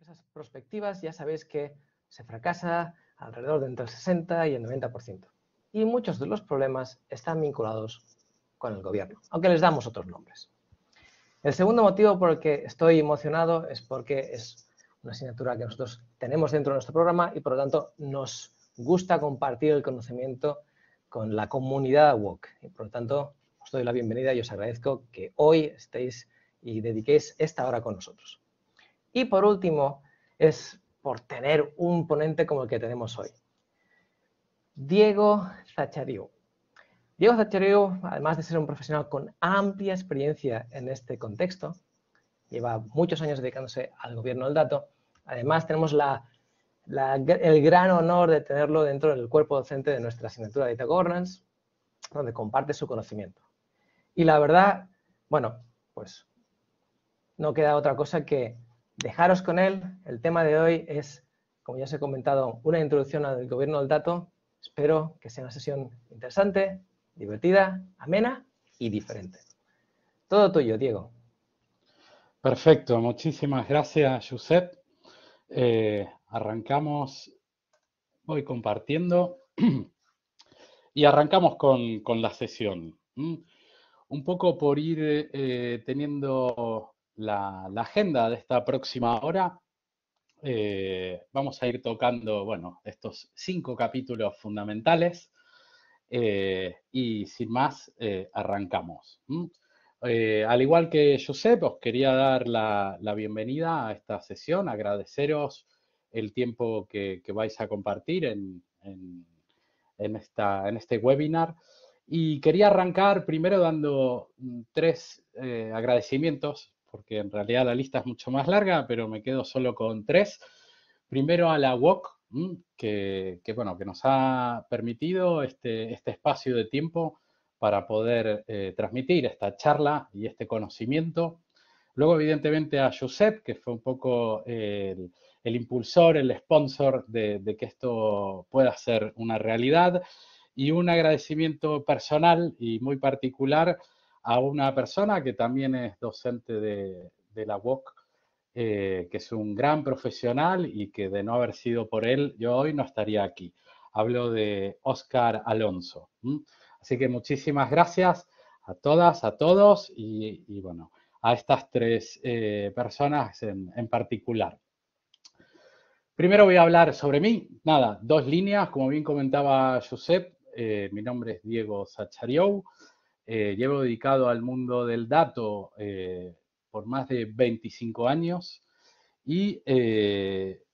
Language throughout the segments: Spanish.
Esas prospectivas ya sabéis que se fracasa alrededor de entre el 60 y el 90%. Y muchos de los problemas están vinculados con el gobierno, aunque les damos otros nombres. El segundo motivo por el que estoy emocionado es porque es una asignatura que nosotros tenemos dentro de nuestro programa y por lo tanto nos gusta compartir el conocimiento con la comunidad WOC. Y por lo tanto os doy la bienvenida y os agradezco que hoy estéis y dediquéis esta hora con nosotros. Y por último, es por tener un ponente como el que tenemos hoy. Diego Zachariou. Diego Zachariou, además de ser un profesional con amplia experiencia en este contexto, lleva muchos años dedicándose al gobierno del dato. Además, tenemos el gran honor de tenerlo dentro del cuerpo docente de nuestra asignatura de Data Governance, donde comparte su conocimiento. Y la verdad, bueno, pues no queda otra cosa que dejaros con él. El tema de hoy es, como ya os he comentado, una introducción al gobierno del dato. Espero que sea una sesión interesante, divertida, amena y diferente. Todo tuyo, Diego. Perfecto, muchísimas gracias, Josep. Arrancamos, voy compartiendo y arrancamos con la sesión. Un poco por ir teniendo la agenda de esta próxima hora. Vamos a ir tocando, bueno, estos 5 capítulos fundamentales y sin más, arrancamos. Al igual que Josep, os quería dar la bienvenida a esta sesión, agradeceros el tiempo que vais a compartir en este webinar. Y quería arrancar primero dando 3 agradecimientos, porque en realidad la lista es mucho más larga, pero me quedo solo con 3. Primero a la WOC, que nos ha permitido este espacio de tiempo para poder transmitir esta charla y este conocimiento. Luego, evidentemente, a Josep, que fue un poco el impulsor, el sponsor de que esto pueda ser una realidad. Y un agradecimiento personal y muy particular a una persona que también es docente de la UOC, que es un gran profesional y que de no haber sido por él, yo hoy no estaría aquí. Hablo de Óscar Alonso. Así que muchísimas gracias a todas, a todos y bueno, a estas 3 personas en particular. Primero voy a hablar sobre mí. Nada, 2 líneas, como bien comentaba Josep. Mi nombre es Diego Zachariou. Llevo dedicado al mundo del dato por más de 25 años y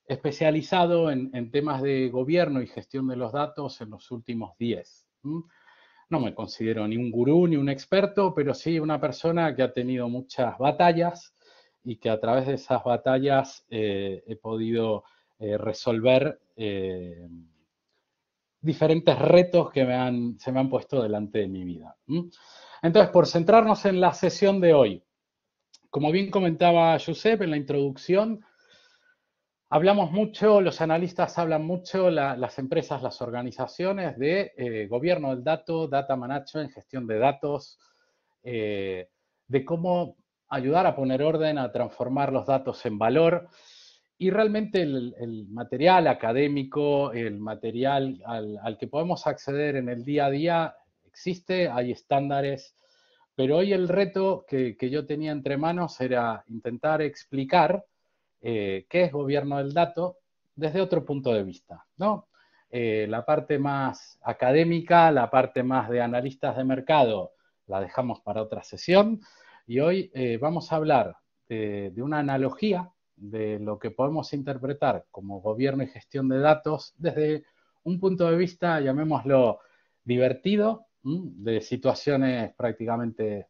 especializado en temas de gobierno y gestión de los datos en los últimos 10. No me considero ni un gurú ni un experto, pero sí una persona que ha tenido muchas batallas y que a través de esas batallas he podido resolver diferentes retos que se me han puesto delante de mi vida. Entonces, por centrarnos en la sesión de hoy, como bien comentaba Josep en la introducción, hablamos mucho, los analistas hablan mucho, las empresas, las organizaciones de gobierno del dato, data management, gestión de datos, de cómo ayudar a poner orden, a transformar los datos en valor. Y realmente el material académico, el material al que podemos acceder en el día a día existe, hay estándares, pero hoy el reto que yo tenía entre manos era intentar explicar qué es gobierno del dato desde otro punto de vista, ¿no? La parte más académica, la parte más de analistas de mercado, la dejamos para otra sesión y hoy vamos a hablar de una analogía de lo que podemos interpretar como gobierno y gestión de datos desde un punto de vista, llamémoslo, divertido, de situaciones prácticamente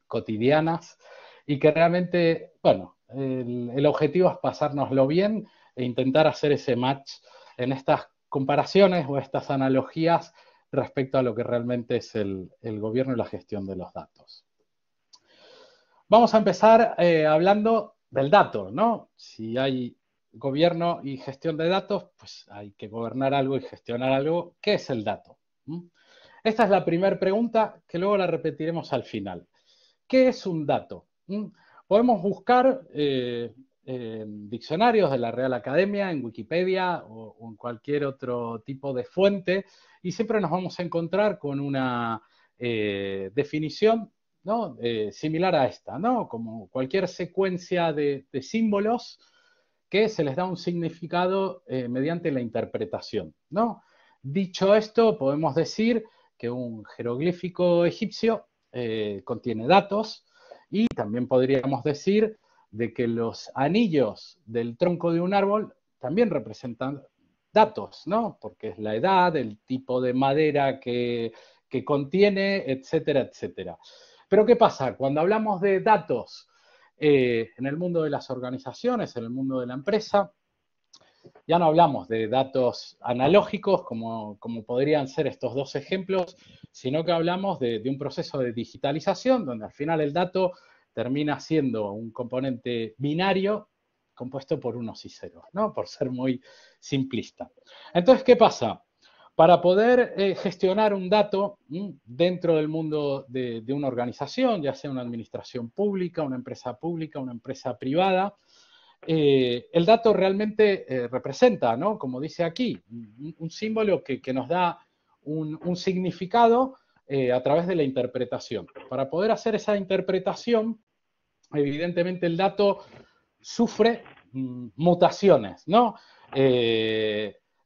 cotidianas y que realmente, bueno, el objetivo es pasárnoslo bien e intentar hacer ese match en estas comparaciones o estas analogías respecto a lo que realmente es el gobierno y la gestión de los datos. Vamos a empezar hablando del dato, ¿no? Si hay gobierno y gestión de datos, pues hay que gobernar algo y gestionar algo. ¿Qué es el dato? Esta es la primera pregunta que luego la repetiremos al final. ¿Qué es un dato? Podemos buscar en diccionarios de la Real Academia, en Wikipedia o en cualquier otro tipo de fuente, y siempre nos vamos a encontrar con una definición, ¿no? Similar a esta, ¿no? Como cualquier secuencia de símbolos que se les da un significado mediante la interpretación, ¿no? Dicho esto, podemos decir que un jeroglífico egipcio contiene datos, y también podríamos decir de que los anillos del tronco de un árbol también representan datos, ¿no? Porque es la edad, el tipo de madera que contiene, etcétera, etcétera. Pero ¿qué pasa? Cuando hablamos de datos en el mundo de las organizaciones, en el mundo de la empresa, ya no hablamos de datos analógicos como podrían ser estos dos ejemplos, sino que hablamos de un proceso de digitalización donde al final el dato termina siendo un componente binario compuesto por unos y ceros, ¿no? Por ser muy simplista. Entonces, ¿qué pasa? Para poder gestionar un dato dentro del mundo de una organización, ya sea una administración pública, una empresa privada, el dato realmente representa, ¿no? Como dice aquí, un símbolo que nos da un significado a través de la interpretación. Para poder hacer esa interpretación, evidentemente el dato sufre mutaciones, ¿no?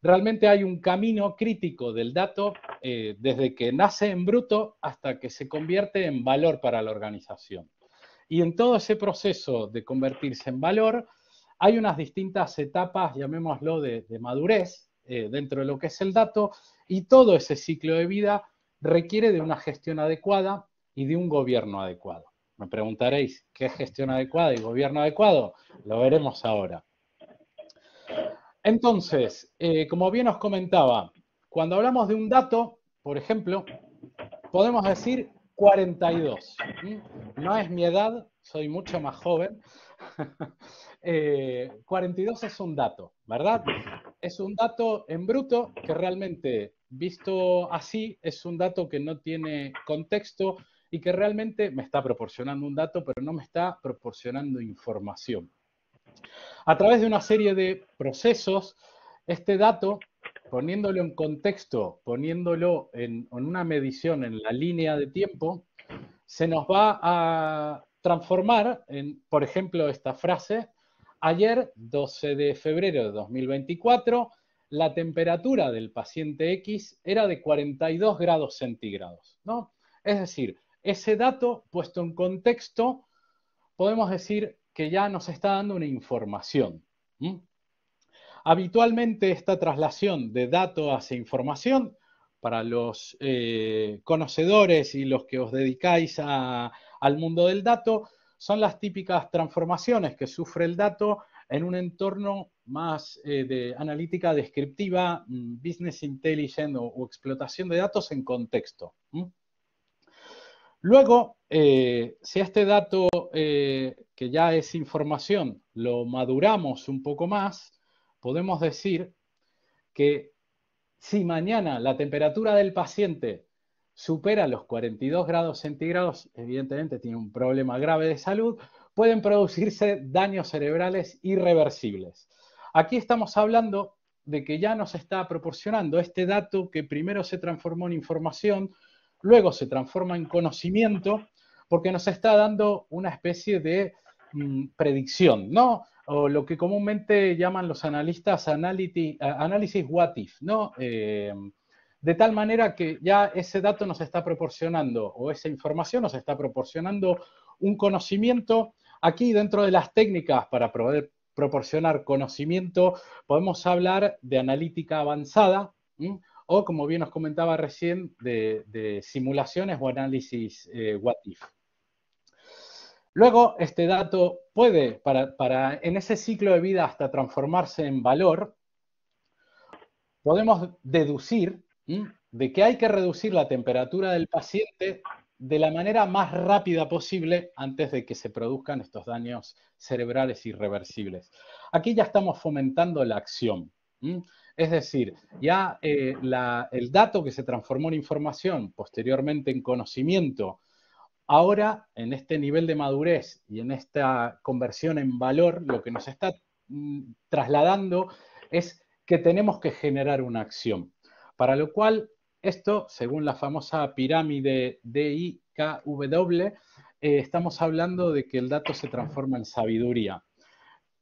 Realmente hay un camino crítico del dato desde que nace en bruto hasta que se convierte en valor para la organización. Y en todo ese proceso de convertirse en valor, hay unas distintas etapas, llamémoslo, de madurez dentro de lo que es el dato, y todo ese ciclo de vida requiere de una gestión adecuada y de un gobierno adecuado. Me preguntaréis, ¿qué es gestión adecuada y gobierno adecuado? Lo veremos ahora. Entonces, como bien os comentaba, cuando hablamos de un dato, por ejemplo, podemos decir 42. No es mi edad, soy mucho más joven. 42 es un dato, ¿verdad? Es un dato en bruto que realmente, visto así, es un dato que no tiene contexto y que realmente me está proporcionando un dato, pero no me está proporcionando información. A través de una serie de procesos, este dato, poniéndolo en contexto, poniéndolo en una medición en la línea de tiempo, se nos va a transformar en, por ejemplo, esta frase: ayer, 12 de febrero de 2024, la temperatura del paciente X era de 42 grados centígrados, ¿no? Es decir, ese dato puesto en contexto, podemos decir que ya nos está dando una información. Habitualmente esta traslación de dato hacia información, para los conocedores y los que os dedicáis al mundo del dato, son las típicas transformaciones que sufre el dato en un entorno más de analítica descriptiva, business intelligence o explotación de datos en contexto. Luego, si este dato que ya es información lo maduramos un poco más, podemos decir que si mañana la temperatura del paciente supera los 42 grados centígrados, evidentemente tiene un problema grave de salud, pueden producirse daños cerebrales irreversibles. Aquí estamos hablando de que ya nos está proporcionando este dato que primero se transformó en información, luego se transforma en conocimiento, porque nos está dando una especie de predicción, ¿no? O lo que comúnmente llaman los analistas análisis what if, ¿no? De tal manera que ya ese dato nos está proporcionando, o esa información nos está proporcionando un conocimiento. Aquí, dentro de las técnicas para poder proporcionar conocimiento, podemos hablar de analítica avanzada, o, como bien os comentaba recién, de simulaciones o análisis what if. Luego, este dato puede, en ese ciclo de vida hasta transformarse en valor, podemos deducir de que hay que reducir la temperatura del paciente de la manera más rápida posible antes de que se produzcan estos daños cerebrales irreversibles. Aquí ya estamos fomentando la acción. Es decir, ya el dato que se transformó en información, posteriormente en conocimiento, ahora, en este nivel de madurez y en esta conversión en valor, lo que nos está trasladando es que tenemos que generar una acción. Para lo cual, esto, según la famosa pirámide DIKW, estamos hablando de que el dato se transforma en sabiduría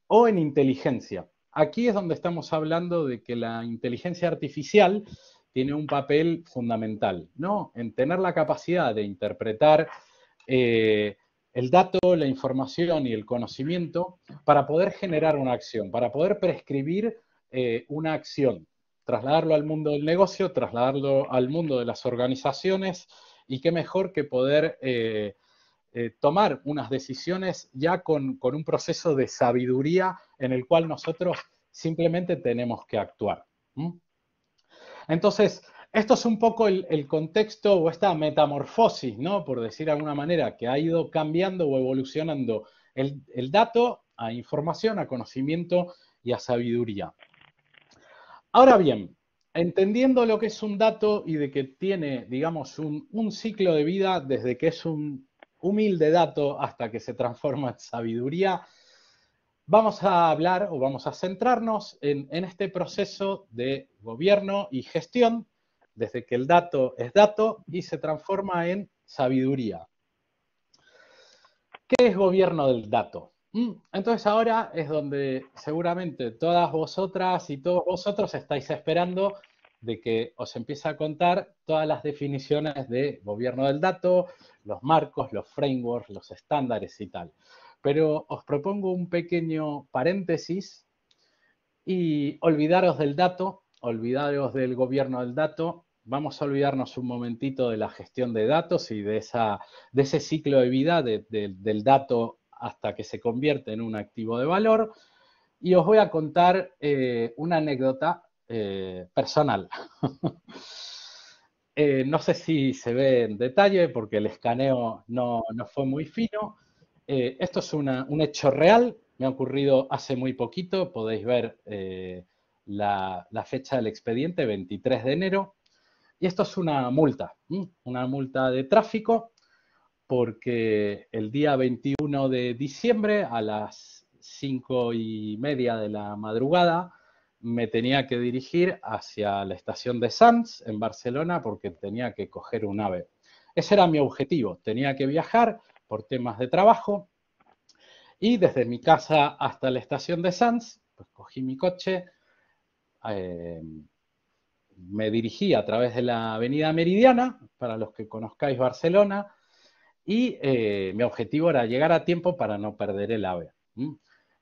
o en inteligencia. Aquí es donde estamos hablando de que la inteligencia artificial tiene un papel fundamental, ¿no? En tener la capacidad de interpretar el dato, la información y el conocimiento para poder generar una acción, para poder prescribir una acción, trasladarlo al mundo del negocio, trasladarlo al mundo de las organizaciones, y qué mejor que poder tomar unas decisiones ya con un proceso de sabiduría en el cual nosotros simplemente tenemos que actuar. Entonces, esto es un poco el contexto o esta metamorfosis, ¿no? Por decir de alguna manera, que ha ido cambiando o evolucionando el dato a información, a conocimiento y a sabiduría. Ahora bien, entendiendo lo que es un dato y de que tiene, digamos, un ciclo de vida desde que es un humilde dato hasta que se transforma en sabiduría, vamos a hablar o vamos a centrarnos en este proceso de gobierno y gestión desde que el dato es dato y se transforma en sabiduría. ¿Qué es gobierno del dato? Entonces ahora es donde seguramente todas vosotras y todos vosotros estáis esperando de que os empiece a contar todas las definiciones de gobierno del dato, los marcos, los frameworks, los estándares y tal. Pero os propongo un pequeño paréntesis y olvidaros del dato, olvidaros del gobierno del dato. Vamos a olvidarnos un momentito de la gestión de datos y de ese ciclo de vida del dato hasta que se convierte en un activo de valor. Y os voy a contar una anécdota personal. No sé si se ve en detalle porque el escaneo no fue muy fino. Esto es un hecho real, me ha ocurrido hace muy poquito. Podéis ver la fecha del expediente, 23 de enero. Y esto es una multa de tráfico, porque el día 21 de diciembre a las 5:30 de la madrugada me tenía que dirigir hacia la estación de Sants en Barcelona porque tenía que coger un AVE. Ese era mi objetivo, tenía que viajar por temas de trabajo y desde mi casa hasta la estación de Sants, pues cogí mi coche, me dirigí a través de la avenida Meridiana, para los que conozcáis Barcelona, y mi objetivo era llegar a tiempo para no perder el AVE.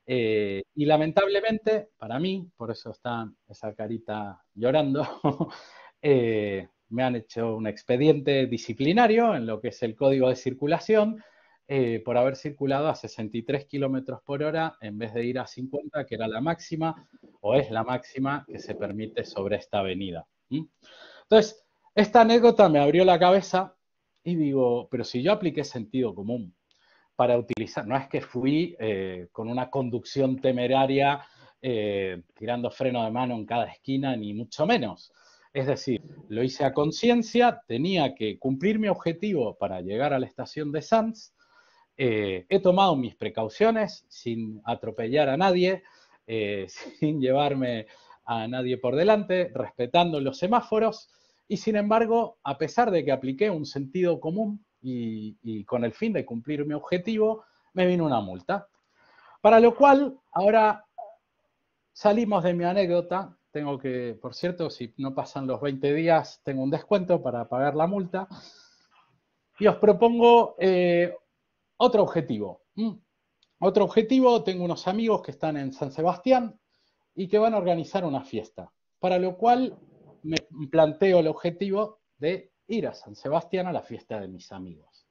Y lamentablemente, para mí, por eso está esa carita llorando, me han hecho un expediente disciplinario en lo que es el código de circulación por haber circulado a 63 kilómetros por hora en vez de ir a 50, que era la máxima, o es la máxima que se permite sobre esta avenida. Entonces, esta anécdota me abrió la cabeza y digo, pero si yo apliqué sentido común para utilizar, no es que fui con una conducción temeraria tirando freno de mano en cada esquina, ni mucho menos. Es decir, lo hice a conciencia, tenía que cumplir mi objetivo para llegar a la estación de Sants, he tomado mis precauciones sin atropellar a nadie, sin llevarme a nadie por delante, respetando los semáforos, y sin embargo, a pesar de que apliqué un sentido común y con el fin de cumplir mi objetivo, me vino una multa. Para lo cual, ahora salimos de mi anécdota. Tengo que, por cierto, si no pasan los 20 días, tengo un descuento para pagar la multa. Y os propongo otro objetivo. Otro objetivo, tengo unos amigos que están en San Sebastián y que van a organizar una fiesta. Para lo cual me planteo el objetivo de ir a San Sebastián a la fiesta de mis amigos.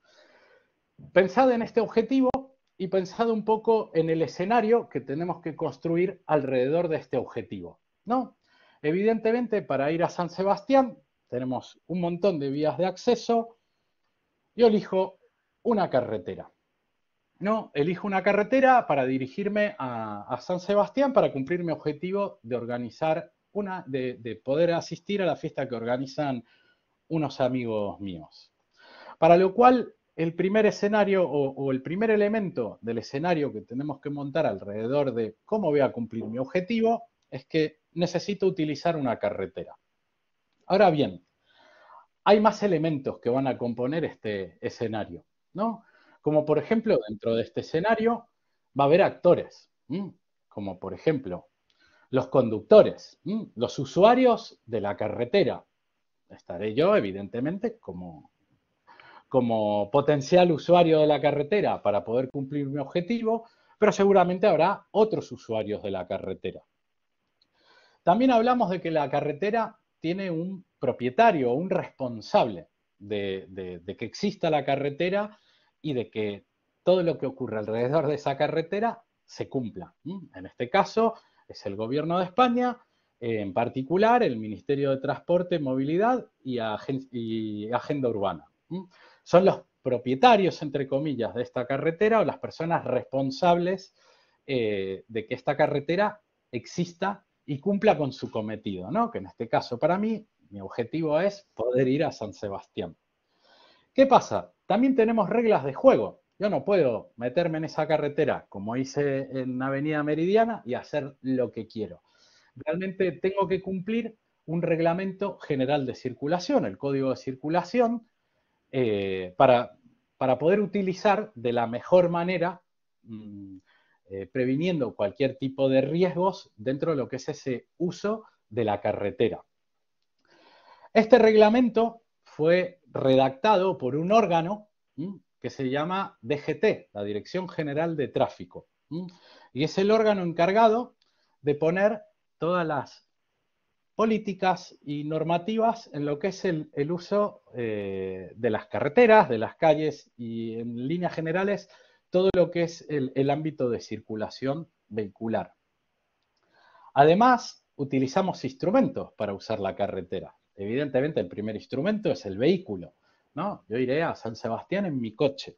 Pensad en este objetivo y pensad un poco en el escenario que tenemos que construir alrededor de este objetivo, ¿no? Evidentemente, para ir a San Sebastián tenemos un montón de vías de acceso. Yo elijo una carretera. No, elijo una carretera para dirigirme a San Sebastián para cumplir mi objetivo de organizar de poder asistir a la fiesta que organizan unos amigos míos. Para lo cual el primer escenario o el primer elemento del escenario que tenemos que montar alrededor de cómo voy a cumplir mi objetivo es que necesito utilizar una carretera. Ahora bien, hay más elementos que van a componer este escenario, ¿no? Como por ejemplo, dentro de este escenario va a haber actores, como por ejemplo los conductores, los usuarios de la carretera. Estaré yo, evidentemente, como potencial usuario de la carretera para poder cumplir mi objetivo, pero seguramente habrá otros usuarios de la carretera. También hablamos de que la carretera tiene un propietario, un responsable de que exista la carretera y de que todo lo que ocurre alrededor de esa carretera se cumpla. En este caso es el Gobierno de España, en particular el Ministerio de Transporte, Movilidad y Agenda Urbana. Son los propietarios, entre comillas, de esta carretera o las personas responsables de que esta carretera exista y cumpla con su cometido, ¿no? Que en este caso para mí, mi objetivo es poder ir a San Sebastián. ¿Qué pasa? También tenemos reglas de juego. Yo no puedo meterme en esa carretera como hice en Avenida Meridiana y hacer lo que quiero. Realmente tengo que cumplir un reglamento general de circulación, el código de circulación, para poder utilizar de la mejor manera, previniendo cualquier tipo de riesgos dentro de lo que es ese uso de la carretera. Este reglamento fue redactado por un órgano que se llama DGT, la Dirección General de Tráfico, y es el órgano encargado de poner todas las políticas y normativas en lo que es el uso de las carreteras, de las calles y en líneas generales todo lo que es el ámbito de circulación vehicular. Además, utilizamos instrumentos para usar la carretera. Evidentemente, el primer instrumento es el vehículo, ¿no? Yo iré a San Sebastián en mi coche.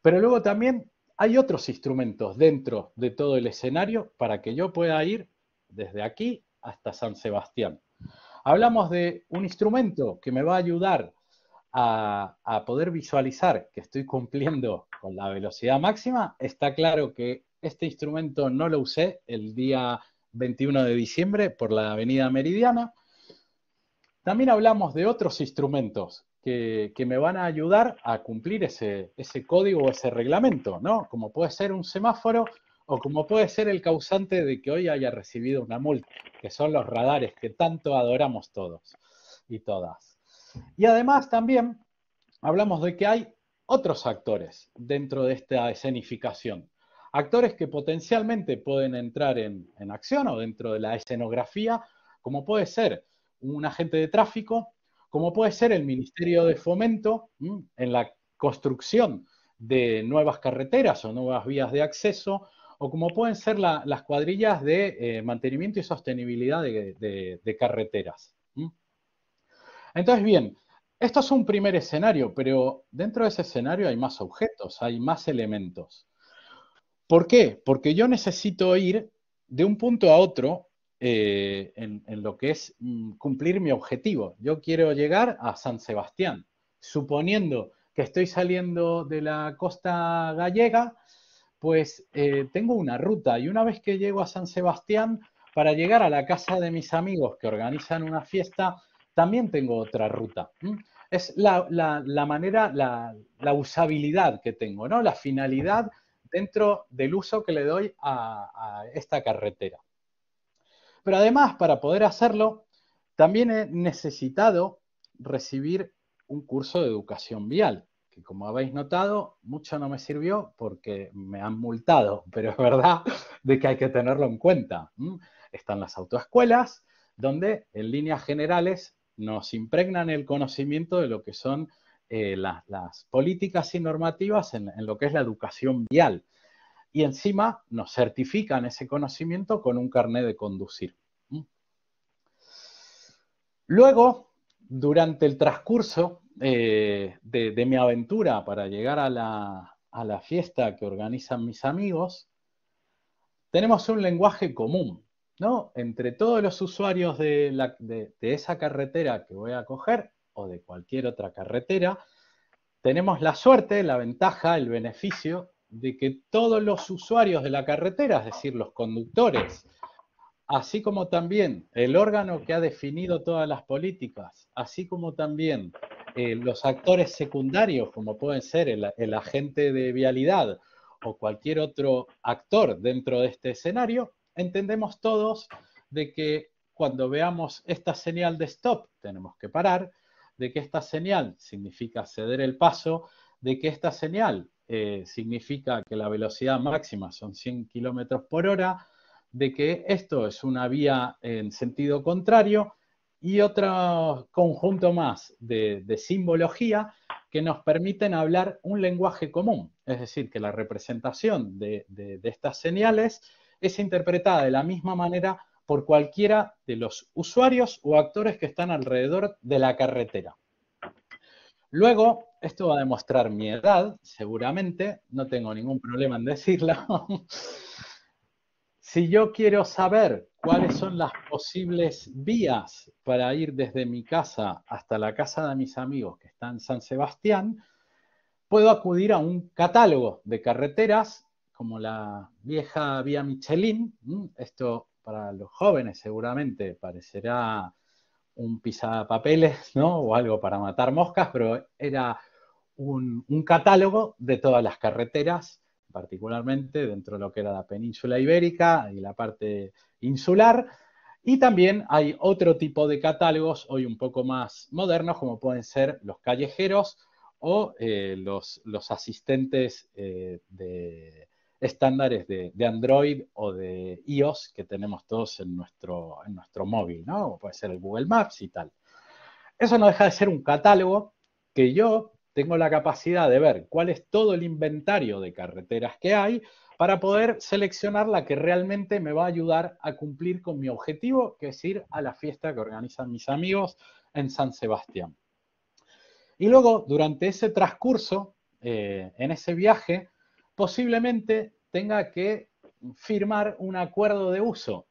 Pero luego también hay otros instrumentos dentro de todo el escenario para que yo pueda ir desde aquí hasta San Sebastián. Hablamos de un instrumento que me va a ayudar a poder visualizar que estoy cumpliendo con la velocidad máxima. Está claro que este instrumento no lo usé el día 21 de diciembre por la Avenida Meridiana. También hablamos de otros instrumentos que me van a ayudar a cumplir ese código o ese reglamento, ¿no? Como puede ser un semáforo o como puede ser el causante de que hoy haya recibido una multa, que son los radares que tanto adoramos todos y todas. Y además también hablamos de que hay otros actores dentro de esta escenificación. Actores que potencialmente pueden entrar en acción o dentro de la escenografía, como puede ser un agente de tráfico, como puede ser el Ministerio de Fomento en la construcción de nuevas carreteras o nuevas vías de acceso, o como pueden ser las cuadrillas de mantenimiento y sostenibilidad de carreteras. Entonces, bien, esto es un primer escenario, pero dentro de ese escenario hay más objetos, hay más elementos. ¿Por qué? Porque yo necesito ir de un punto a otro en lo que es cumplir mi objetivo. Yo quiero llegar a San Sebastián, suponiendo que estoy saliendo de la costa gallega, pues tengo una ruta y una vez que llego a San Sebastián, para llegar a la casa de mis amigos que organizan una fiesta, también tengo otra ruta. Es la manera, la usabilidad que tengo, ¿no? La finalidad dentro del uso que le doy a esta carretera. Pero además, para poder hacerlo, también he necesitado recibir un curso de educación vial, que como habéis notado, mucho no me sirvió porque me han multado, pero es verdad de que hay que tenerlo en cuenta. Están las autoescuelas, donde en líneas generales nos impregnan el conocimiento de lo que son las políticas y normativas en lo que es la educación vial. Y encima nos certifican ese conocimiento con un carnet de conducir. Luego, durante el transcurso de mi aventura para llegar a la fiesta que organizan mis amigos, tenemos un lenguaje común, ¿no? Entre todos los usuarios de esa carretera que voy a coger o de cualquier otra carretera, tenemos la suerte, la ventaja, el beneficio de que todos los usuarios de la carretera, es decir, los conductores, así como también el órgano que ha definido todas las políticas, así como también los actores secundarios, como pueden ser el agente de vialidad o cualquier otro actor dentro de este escenario, entendemos todos de que cuando veamos esta señal de stop tenemos que parar, de que esta señal significa ceder el paso, de que esta señal significa que la velocidad máxima son 100 kilómetros por hora, de que esto es una vía en sentido contrario y otro conjunto más de simbología que nos permiten hablar un lenguaje común. Es decir, que la representación de estas señales es interpretada de la misma manera por cualquiera de los usuarios o actores que están alrededor de la carretera. Luego, esto va a demostrar mi edad, seguramente, no tengo ningún problema en decirlo. Si yo quiero saber cuáles son las posibles vías para ir desde mi casa hasta la casa de mis amigos que está en San Sebastián, puedo acudir a un catálogo de carreteras como la vieja vía Michelin. Esto para los jóvenes seguramente parecerá un pisapapeles, ¿no? O algo para matar moscas, pero era un catálogo de todas las carreteras, particularmente dentro de lo que era la península ibérica y la parte insular. Y también hay otro tipo de catálogos, hoy un poco más modernos, como pueden ser los callejeros o los asistentes de estándares de Android o de iOS que tenemos todos en nuestro móvil, ¿no? O puede ser el Google Maps y tal. Eso no deja de ser un catálogo que yo tengo la capacidad de ver cuál es todo el inventario de carreteras que hay para poder seleccionar la que realmente me va a ayudar a cumplir con mi objetivo, que es ir a la fiesta que organizan mis amigos en San Sebastián. Y luego, durante ese transcurso, en ese viaje, posiblemente tenga que firmar un acuerdo de uso,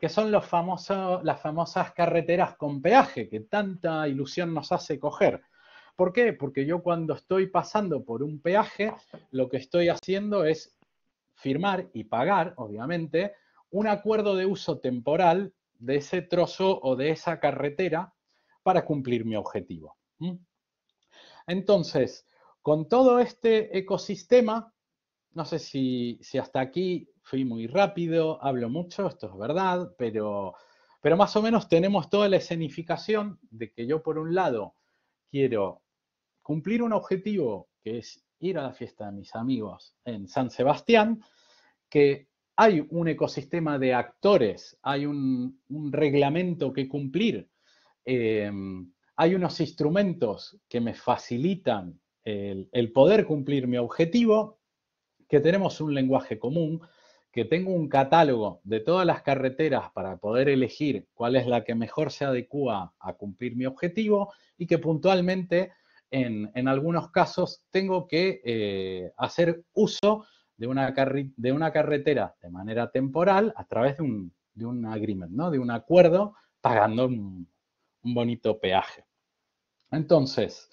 que son las famosas carreteras con peaje, que tanta ilusión nos hace coger. ¿Por qué? Porque yo cuando estoy pasando por un peaje, lo que estoy haciendo es firmar y pagar, obviamente, un acuerdo de uso temporal de ese trozo o de esa carretera para cumplir mi objetivo. Entonces, con todo este ecosistema, no sé si hasta aquí fui muy rápido, hablo mucho, esto es verdad, pero más o menos tenemos toda la escenificación de que yo por un lado quiero cumplir un objetivo que es ir a la fiesta de mis amigos en San Sebastián, que hay un ecosistema de actores, hay un reglamento que cumplir, hay unos instrumentos que me facilitan el poder cumplir mi objetivo, que tenemos un lenguaje común, que tengo un catálogo de todas las carreteras para poder elegir cuál es la que mejor se adecúa a cumplir mi objetivo y que puntualmente en algunos casos tengo que hacer uso de una carretera de manera temporal a través de un agreement, ¿no? De un acuerdo pagando un bonito peaje. Entonces,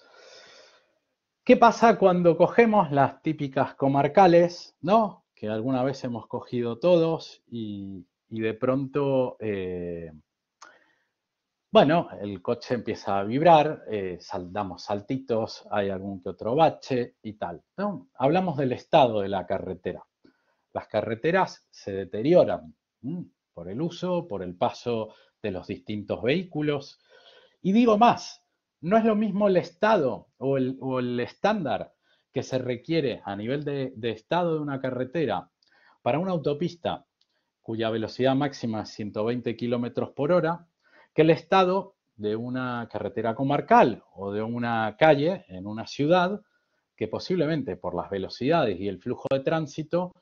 ¿qué pasa cuando cogemos las típicas comarcales, ¿no? Que alguna vez hemos cogido todos y de pronto, bueno, el coche empieza a vibrar, damos saltitos, hay algún que otro bache y tal, ¿no? Hablamos del estado de la carretera. Las carreteras se deterioran por el uso, por el paso de los distintos vehículos. Y digo más, no es lo mismo el estado o el estándar que se requiere a nivel de estado de una carretera para una autopista cuya velocidad máxima es 120 kilómetros por hora, que el estado de una carretera comarcal o de una calle en una ciudad que posiblemente por las velocidades y el flujo de tránsito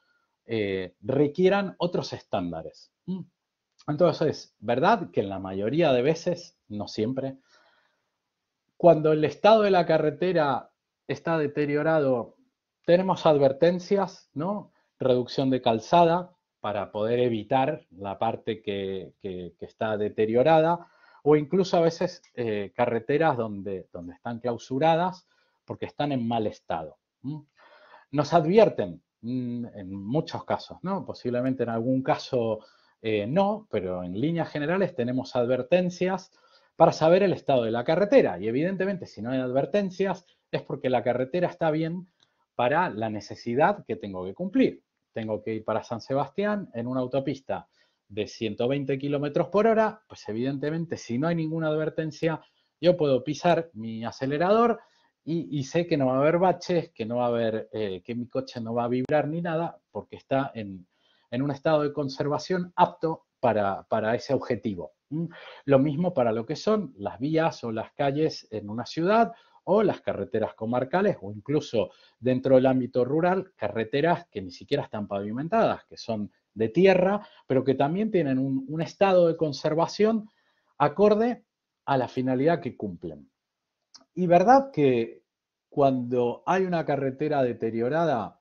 requieran otros estándares. Entonces, ¿verdad que en la mayoría de veces, no siempre, cuando el estado de la carretera está deteriorado, tenemos advertencias, ¿no? Reducción de calzada para poder evitar la parte que está deteriorada, o incluso a veces carreteras donde están clausuradas porque están en mal estado. Nos advierten en muchos casos, ¿no? Posiblemente en algún caso no, pero en líneas generales tenemos advertencias para saber el estado de la carretera. Y evidentemente, si no hay advertencias, es porque la carretera está bien para la necesidad que tengo que cumplir. Tengo que ir para San Sebastián en una autopista de 120 kilómetros por hora, pues evidentemente, si no hay ninguna advertencia, yo puedo pisar mi acelerador y sé que no va a haber baches, que no va a haber, que mi coche no va a vibrar ni nada, porque está en un estado de conservación apto para ese objetivo. Lo mismo para lo que son las vías o las calles en una ciudad o las carreteras comarcales o incluso dentro del ámbito rural, carreteras que ni siquiera están pavimentadas, que son de tierra, pero que también tienen un estado de conservación acorde a la finalidad que cumplen. Y verdad que cuando hay una carretera deteriorada,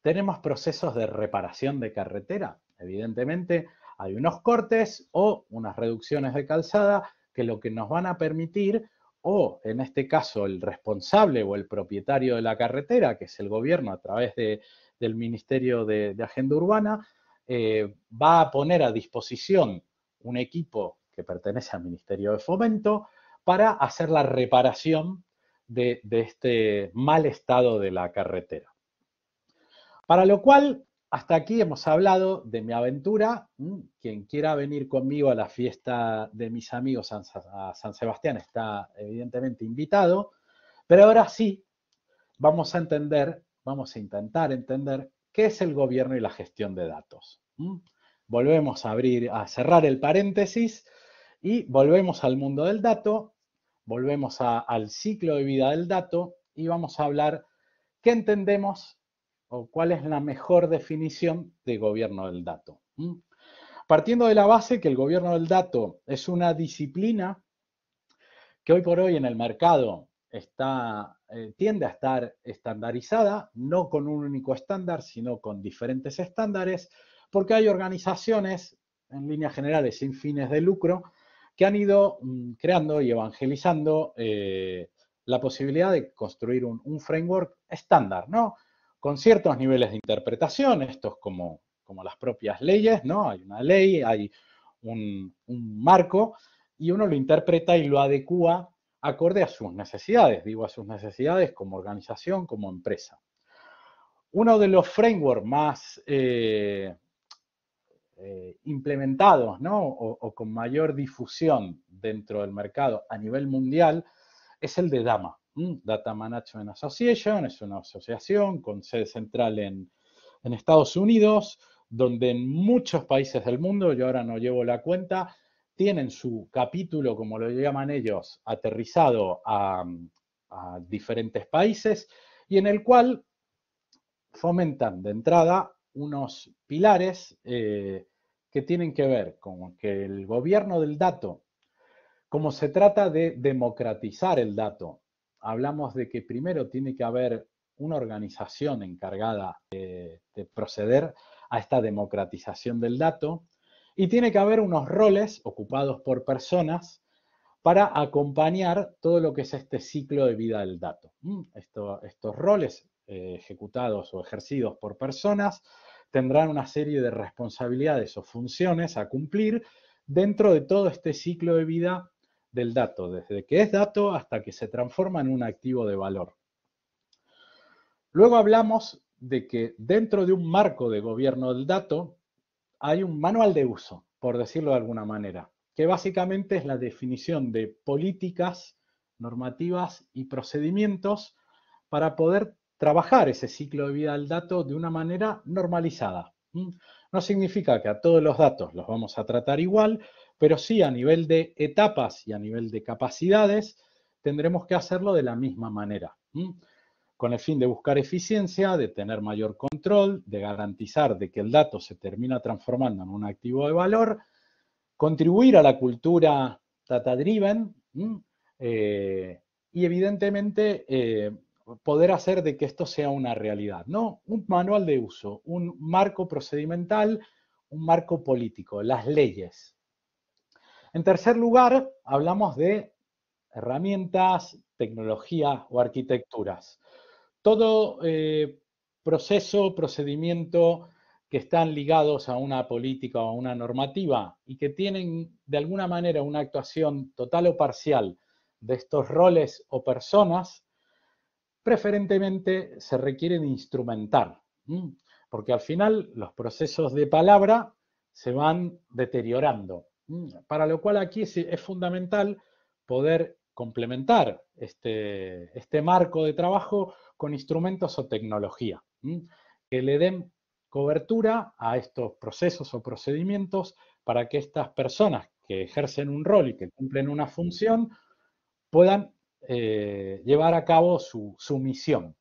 tenemos procesos de reparación de carretera. Evidentemente, hay unos cortes o unas reducciones de calzada que lo que nos van a permitir, o en este caso el responsable o el propietario de la carretera, que es el gobierno a través del Ministerio de Agenda Urbana, va a poner a disposición un equipo que pertenece al Ministerio de Fomento para hacer la reparación de este mal estado de la carretera. Para lo cual, hasta aquí hemos hablado de mi aventura. Quien quiera venir conmigo a la fiesta de mis amigos a San Sebastián está evidentemente invitado. Pero ahora sí, vamos a intentar entender qué es el gobierno y la gestión de datos. Volvemos a cerrar el paréntesis y volvemos al mundo del dato, volvemos al ciclo de vida del dato y vamos a hablar qué entendemos o cuál es la mejor definición de gobierno del dato. Partiendo de la base que el gobierno del dato es una disciplina que hoy por hoy en el mercado tiende a estar estandarizada, no con un único estándar, sino con diferentes estándares, porque hay organizaciones, en líneas generales, sin fines de lucro, que han ido creando y evangelizando la posibilidad de construir un framework estándar, ¿no? Con ciertos niveles de interpretación, estos como las propias leyes, ¿no? Hay una ley, hay un marco, y uno lo interpreta y lo adecúa acorde a sus necesidades, digo a sus necesidades como organización, como empresa. Uno de los frameworks más implementados, ¿no? o con mayor difusión dentro del mercado a nivel mundial es el de DAMA. Data Management Association es una asociación con sede central en Estados Unidos, donde en muchos países del mundo, yo ahora no llevo la cuenta, tienen su capítulo, como lo llaman ellos, aterrizado a diferentes países y en el cual fomentan de entrada unos pilares que tienen que ver con que el gobierno del dato, como se trata de democratizar el dato, hablamos de que primero tiene que haber una organización encargada de proceder a esta democratización del dato y tiene que haber unos roles ocupados por personas para acompañar todo lo que es este ciclo de vida del dato. Estos roles ejecutados o ejercidos por personas tendrán una serie de responsabilidades o funciones a cumplir dentro de todo este ciclo de vida del dato, desde que es dato hasta que se transforma en un activo de valor. Luego hablamos de que dentro de un marco de gobierno del dato hay un manual de uso, por decirlo de alguna manera, que básicamente es la definición de políticas, normativas y procedimientos para poder trabajar ese ciclo de vida del dato de una manera normalizada. No significa que a todos los datos los vamos a tratar igual, pero sí a nivel de etapas y a nivel de capacidades tendremos que hacerlo de la misma manera. Con el fin de buscar eficiencia, de tener mayor control, de garantizar de que el dato se termina transformando en un activo de valor, contribuir a la cultura data-driven y evidentemente poder hacer de que esto sea una realidad, ¿no? Un manual de uso, un marco procedimental, un marco político, las leyes. En tercer lugar, hablamos de herramientas, tecnología o arquitecturas. Todo proceso, procedimiento que están ligados a una política o a una normativa y que tienen de alguna manera una actuación total o parcial de estos roles o personas, preferentemente se requieren instrumentar, porque al final los procesos de palabra se van deteriorando, para lo cual aquí es fundamental poder complementar este marco de trabajo con instrumentos o tecnología, que le den cobertura a estos procesos o procedimientos para que estas personas que ejercen un rol y que cumplen una función puedan llevar a cabo su misión.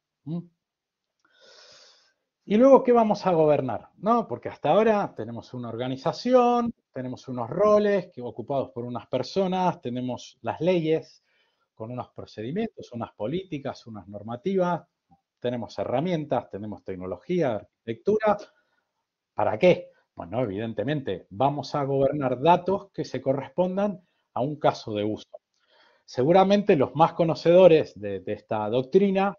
Y luego, ¿qué vamos a gobernar? ¿No? Porque hasta ahora tenemos una organización, tenemos unos roles ocupados por unas personas, tenemos las leyes con unos procedimientos, unas políticas, unas normativas, tenemos herramientas, tenemos tecnología, arquitectura. ¿Para qué? Bueno, evidentemente, vamos a gobernar datos que se correspondan a un caso de uso. Seguramente los más conocedores de esta doctrina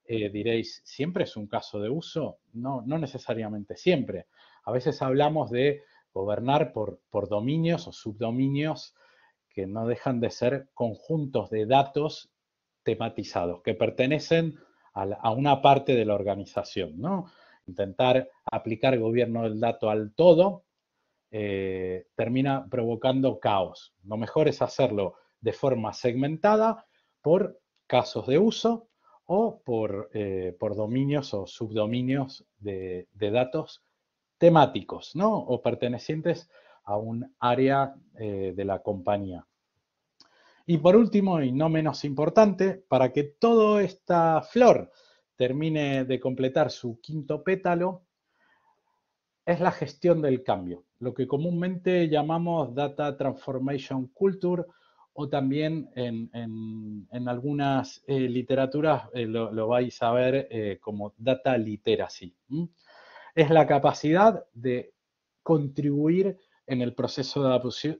diréis, ¿siempre es un caso de uso? No, no necesariamente siempre. A veces hablamos de gobernar por dominios o subdominios que no dejan de ser conjuntos de datos tematizados, que pertenecen a una parte de la organización, ¿no? Intentar aplicar gobierno del dato al todo termina provocando caos. Lo mejor es hacerlo de forma segmentada por casos de uso o por dominios o subdominios de datos temáticos, ¿no? O pertenecientes a un área de la compañía. Y por último, y no menos importante, para que toda esta flor termine de completar su quinto pétalo, es la gestión del cambio, lo que comúnmente llamamos Data Transformation Culture o también en algunas literaturas lo vais a ver como Data Literacy. Es la capacidad de contribuir en el proceso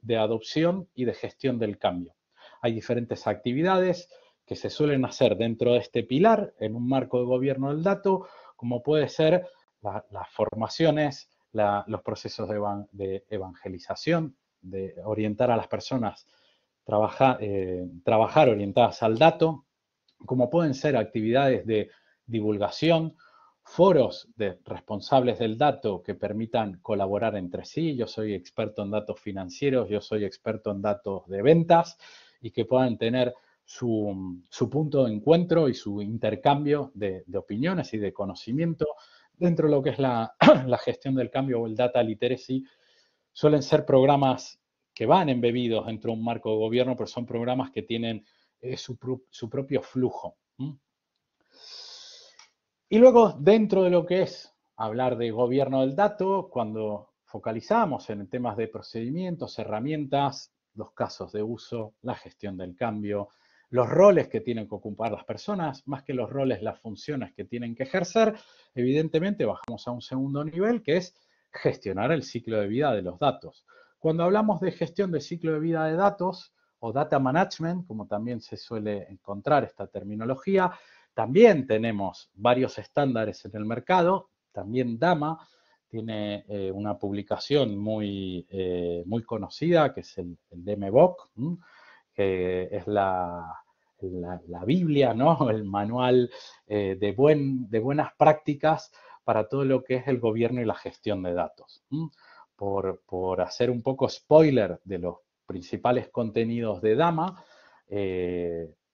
de adopción y de gestión del cambio. Hay diferentes actividades que se suelen hacer dentro de este pilar en un marco de gobierno del dato, como puede ser las formaciones, los procesos de evangelización, de orientar a las personas, trabajar orientadas al dato, como pueden ser actividades de divulgación, foros de responsables del dato que permitan colaborar entre sí. Yo soy experto en datos financieros, yo soy experto en datos de ventas y que puedan tener su punto de encuentro y su intercambio de opiniones y de conocimiento dentro de lo que es la gestión del cambio o el data literacy. Suelen ser programas que van embebidos dentro de un marco de gobierno, pero son programas que tienen su propio flujo. Y luego, dentro de lo que es hablar de gobierno del dato, cuando focalizamos en temas de procedimientos, herramientas, los casos de uso, la gestión del cambio, los roles que tienen que ocupar las personas, más que los roles, las funciones que tienen que ejercer, evidentemente bajamos a un segundo nivel, que es gestionar el ciclo de vida de los datos. Cuando hablamos de gestión del ciclo de vida de datos, o data management, como también se suele encontrar esta terminología, también tenemos varios estándares en el mercado, también DAMA tiene una publicación muy conocida, que es el DMBOK, que es la Biblia, ¿no? El manual de buenas prácticas para todo lo que es el gobierno y la gestión de datos. Por hacer un poco spoiler de los principales contenidos de DAMA,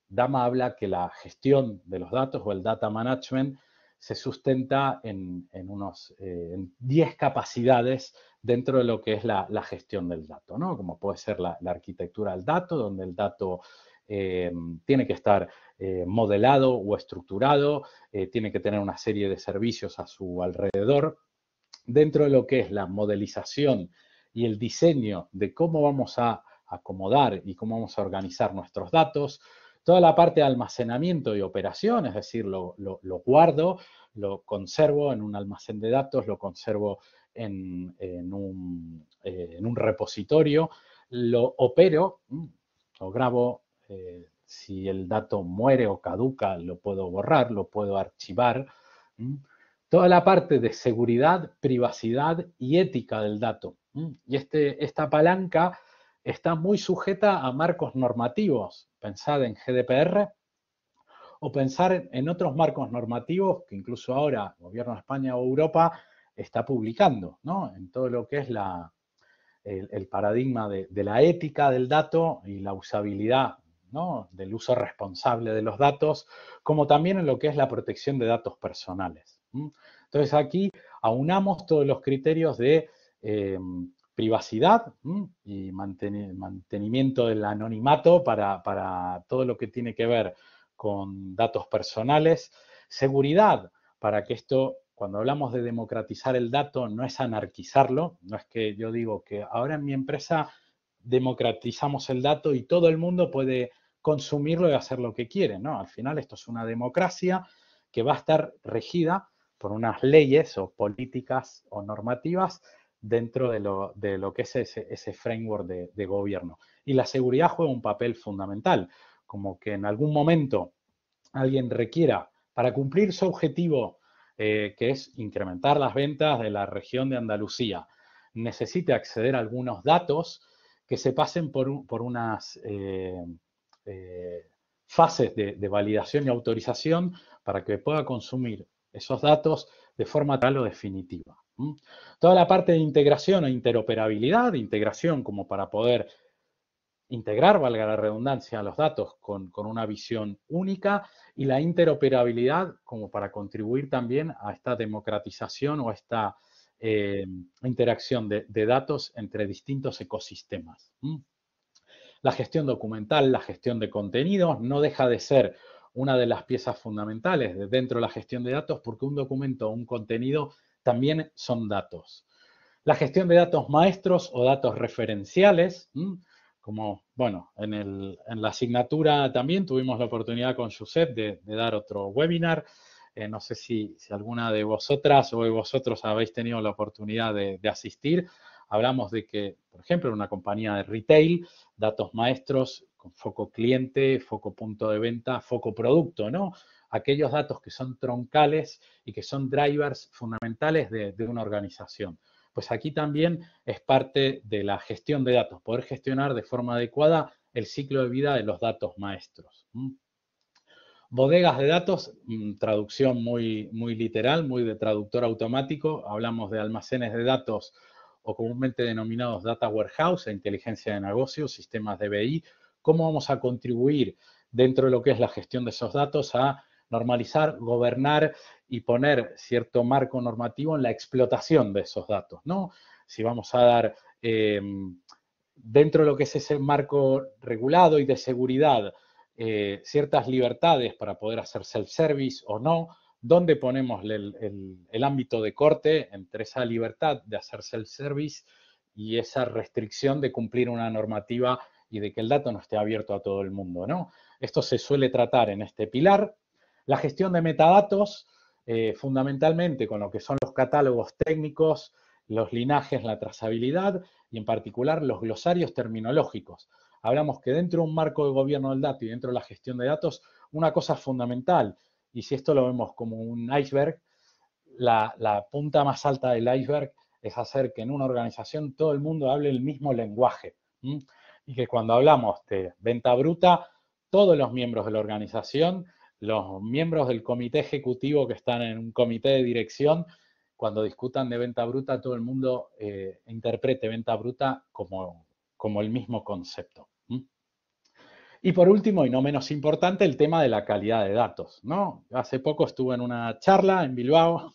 DAMA habla que la gestión de los datos o el data management se sustenta en 10 capacidades dentro de lo que es la gestión del dato, ¿no? Como puede ser la arquitectura del dato, donde el dato tiene que estar modelado o estructurado, tiene que tener una serie de servicios a su alrededor. Dentro de lo que es la modelización y el diseño de cómo vamos a acomodar y cómo vamos a organizar nuestros datos, toda la parte de almacenamiento y operación, es decir, lo guardo, lo conservo en un almacén de datos, lo conservo en un repositorio, lo opero, lo grabo si el dato muere o caduca, lo puedo borrar, lo puedo archivar. Toda la parte de seguridad, privacidad y ética del dato. Y esta palanca está muy sujeta a marcos normativos. Pensad en GDPR o pensar en otros marcos normativos que incluso ahora el Gobierno de España o Europa está publicando, ¿no? En todo lo que es el paradigma de la ética del dato y la usabilidad, ¿no? Del uso responsable de los datos, como también en lo que es la protección de datos personales. Entonces aquí aunamos todos los criterios de privacidad y mantenimiento del anonimato para todo lo que tiene que ver con datos personales, seguridad para que esto, cuando hablamos de democratizar el dato, no es anarquizarlo, no es que yo digo que ahora en mi empresa democratizamos el dato y todo el mundo puede consumirlo y hacer lo que quiere, ¿no? Al final esto es una democracia que va a estar regida por unas leyes o políticas o normativas dentro de lo que es ese framework de gobierno. Y la seguridad juega un papel fundamental, como que en algún momento alguien requiera, para cumplir su objetivo, que es incrementar las ventas de la región de Andalucía, necesite acceder a algunos datos que se pasen por unas fases de validación y autorización para que pueda consumir esos datos de forma tal o definitiva. Toda la parte de integración o interoperabilidad, integración como para poder integrar, valga la redundancia, los datos con una visión única y la interoperabilidad como para contribuir también a esta democratización o a esta interacción de datos entre distintos ecosistemas. La gestión documental, la gestión de contenidos no deja de ser una de las piezas fundamentales dentro de la gestión de datos porque un documento o un contenido también son datos. La gestión de datos maestros o datos referenciales, como, bueno, en la asignatura también tuvimos la oportunidad con Josep de dar otro webinar. No sé si alguna de vosotras o de vosotros habéis tenido la oportunidad de asistir. Hablamos de que, por ejemplo, en una compañía de retail, datos maestros con foco cliente, foco punto de venta, foco producto, ¿no? Aquellos datos que son troncales y que son drivers fundamentales de una organización. Pues aquí también es parte de la gestión de datos, poder gestionar de forma adecuada el ciclo de vida de los datos maestros. Bodegas de datos, traducción muy literal, muy de traductor automático. Hablamos de almacenes de datos o comúnmente denominados data warehouse, inteligencia de negocios, sistemas de BI. ¿Cómo vamos a contribuir dentro de lo que es la gestión de esos datos a normalizar, gobernar y poner cierto marco normativo en la explotación de esos datos, ¿no? Si vamos a dar dentro de lo que es ese marco regulado y de seguridad ciertas libertades para poder hacer self-service o no, dónde ponemos el ámbito de corte entre esa libertad de hacer self-service y esa restricción de cumplir una normativa y de que el dato no esté abierto a todo el mundo, ¿no? Esto se suele tratar en este pilar. La gestión de metadatos, fundamentalmente con lo que son los catálogos técnicos, los linajes, la trazabilidad y en particular los glosarios terminológicos. Hablamos que dentro de un marco de gobierno del dato y dentro de la gestión de datos, una cosa fundamental, y si esto lo vemos como un iceberg, la punta más alta del iceberg es hacer que en una organización todo el mundo hable el mismo lenguaje. Y que cuando hablamos de venta bruta, todos los miembros de la organización, los miembros del comité ejecutivo que están en un comité de dirección, cuando discutan de venta bruta, todo el mundo interprete venta bruta como el mismo concepto. Y por último, y no menos importante, el tema de la calidad de datos, ¿no? Hace poco estuve en una charla en Bilbao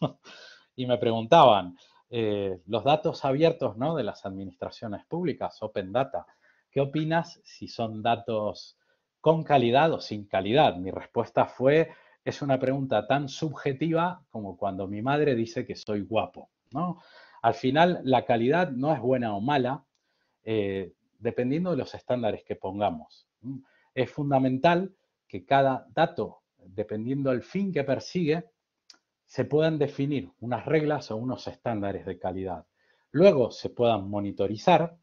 y me preguntaban, los datos abiertos, ¿no?, de las administraciones públicas, Open Data, ¿qué opinas si son datos con calidad o sin calidad? Mi respuesta fue, es una pregunta tan subjetiva como cuando mi madre dice que soy guapo, ¿no? Al final, la calidad no es buena o mala, dependiendo de los estándares que pongamos. Es fundamental que cada dato, dependiendo del fin que persigue, se puedan definir unas reglas o unos estándares de calidad. Luego se puedan monitorizar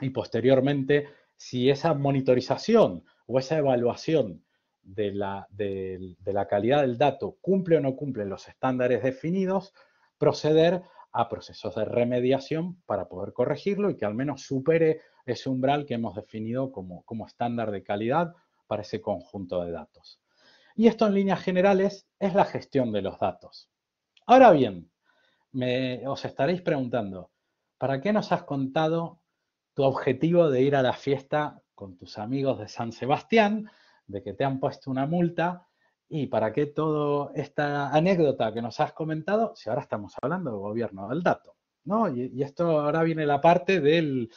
y posteriormente si esa monitorización o esa evaluación de la calidad del dato cumple o no cumple los estándares definidos, proceder a procesos de remediación para poder corregirlo y que al menos supere ese umbral que hemos definido como estándar de calidad para ese conjunto de datos. Y esto en líneas generales es la gestión de los datos. Ahora bien, os estaréis preguntando, ¿para qué nos has contado tu objetivo de ir a la fiesta con tus amigos de San Sebastián, de que te han puesto una multa? ¿Y para qué toda esta anécdota que nos has comentado si ahora estamos hablando del gobierno del dato? ¿No? Y esto ahora viene la parte del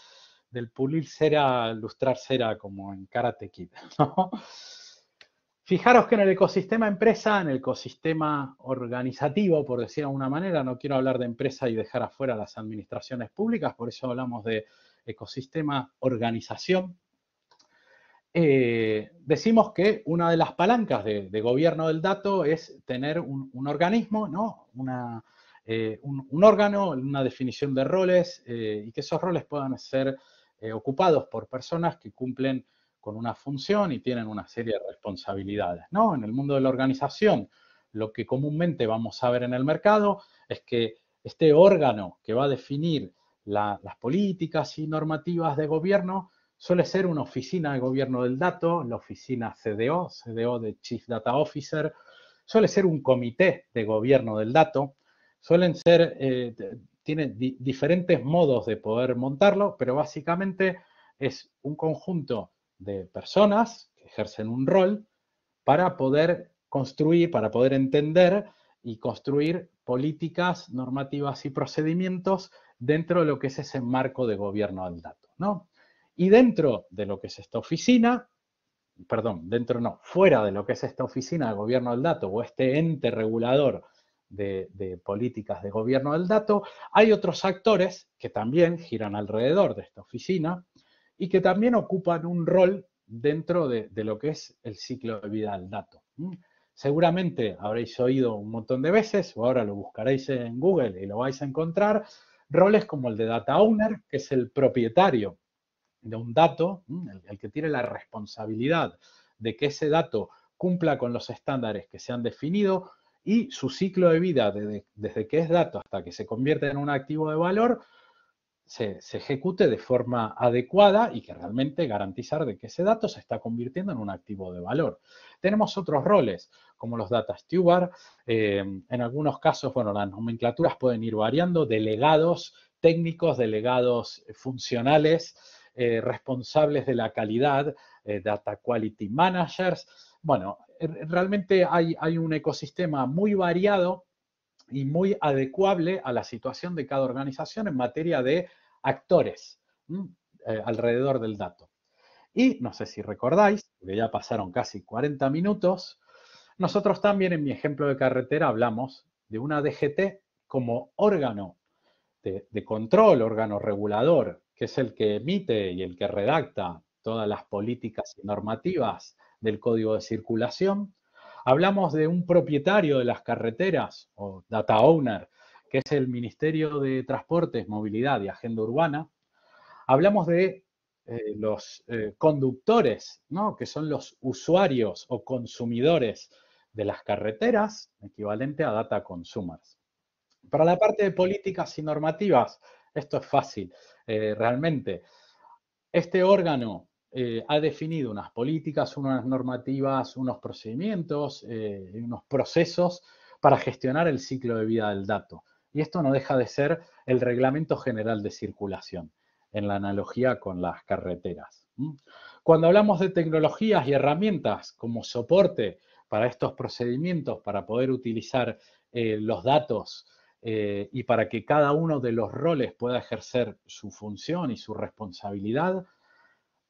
pulir cera, lustrar cera, como en Karate Kid, ¿no? Fijaros que en el ecosistema empresa, en el ecosistema organizativo, por decir de alguna manera, no quiero hablar de empresa y dejar afuera las administraciones públicas, por eso hablamos de ecosistema organización. Decimos que una de las palancas de gobierno del dato es tener un organismo, ¿no? Un órgano, una definición de roles y que esos roles puedan ser ocupados por personas que cumplen con una función y tienen una serie de responsabilidades, ¿no? En el mundo de la organización, lo que comúnmente vamos a ver en el mercado es que este órgano que va a definir las políticas y normativas de gobierno suele ser una oficina de gobierno del dato, la oficina CDO de Chief Data Officer, suele ser un comité de gobierno del dato, suelen ser, tienen diferentes modos de poder montarlo, pero básicamente es un conjunto de personas que ejercen un rol para poder construir, para poder entender y construir políticas, normativas y procedimientos dentro de lo que es ese marco de gobierno del dato, ¿no? Y dentro de lo que es esta oficina, fuera de lo que es esta oficina de gobierno del dato o este ente regulador de políticas de gobierno del dato, hay otros actores que también giran alrededor de esta oficina y que también ocupan un rol dentro de lo que es el ciclo de vida del dato. Seguramente habréis oído un montón de veces, o ahora lo buscaréis en Google y lo vais a encontrar, roles como el de Data Owner, que es el propietario de un dato, el que tiene la responsabilidad de que ese dato cumpla con los estándares que se han definido y su ciclo de vida desde que es dato hasta que se convierte en un activo de valor se ejecute de forma adecuada y que realmente garantizar de que ese dato se está convirtiendo en un activo de valor. Tenemos otros roles, como los data steward. En algunos casos, bueno, las nomenclaturas pueden ir variando, delegados técnicos, delegados funcionales, responsables de la calidad, data quality managers. Bueno, realmente hay un ecosistema muy variado y muy adecuable a la situación de cada organización en materia de actores alrededor del dato. Y no sé si recordáis, porque ya pasaron casi 40 minutos, nosotros también en mi ejemplo de carretera hablamos de una DGT como órgano de control, órgano regulador, que es el que emite y el que redacta todas las políticas y normativas del código de circulación. Hablamos de un propietario de las carreteras o data owner, que es el Ministerio de Transportes, Movilidad y Agenda Urbana. Hablamos de los conductores, ¿no? Que son los usuarios o consumidores de las carreteras, equivalente a data consumers. Para la parte de políticas y normativas, esto es fácil. Realmente, este órgano ha definido unas políticas, unas normativas, unos procedimientos, unos procesos para gestionar el ciclo de vida del dato. Y esto no deja de ser el Reglamento General de Circulación, en la analogía con las carreteras. Cuando hablamos de tecnologías y herramientas como soporte para estos procedimientos, para poder utilizar los datos y para que cada uno de los roles pueda ejercer su función y su responsabilidad,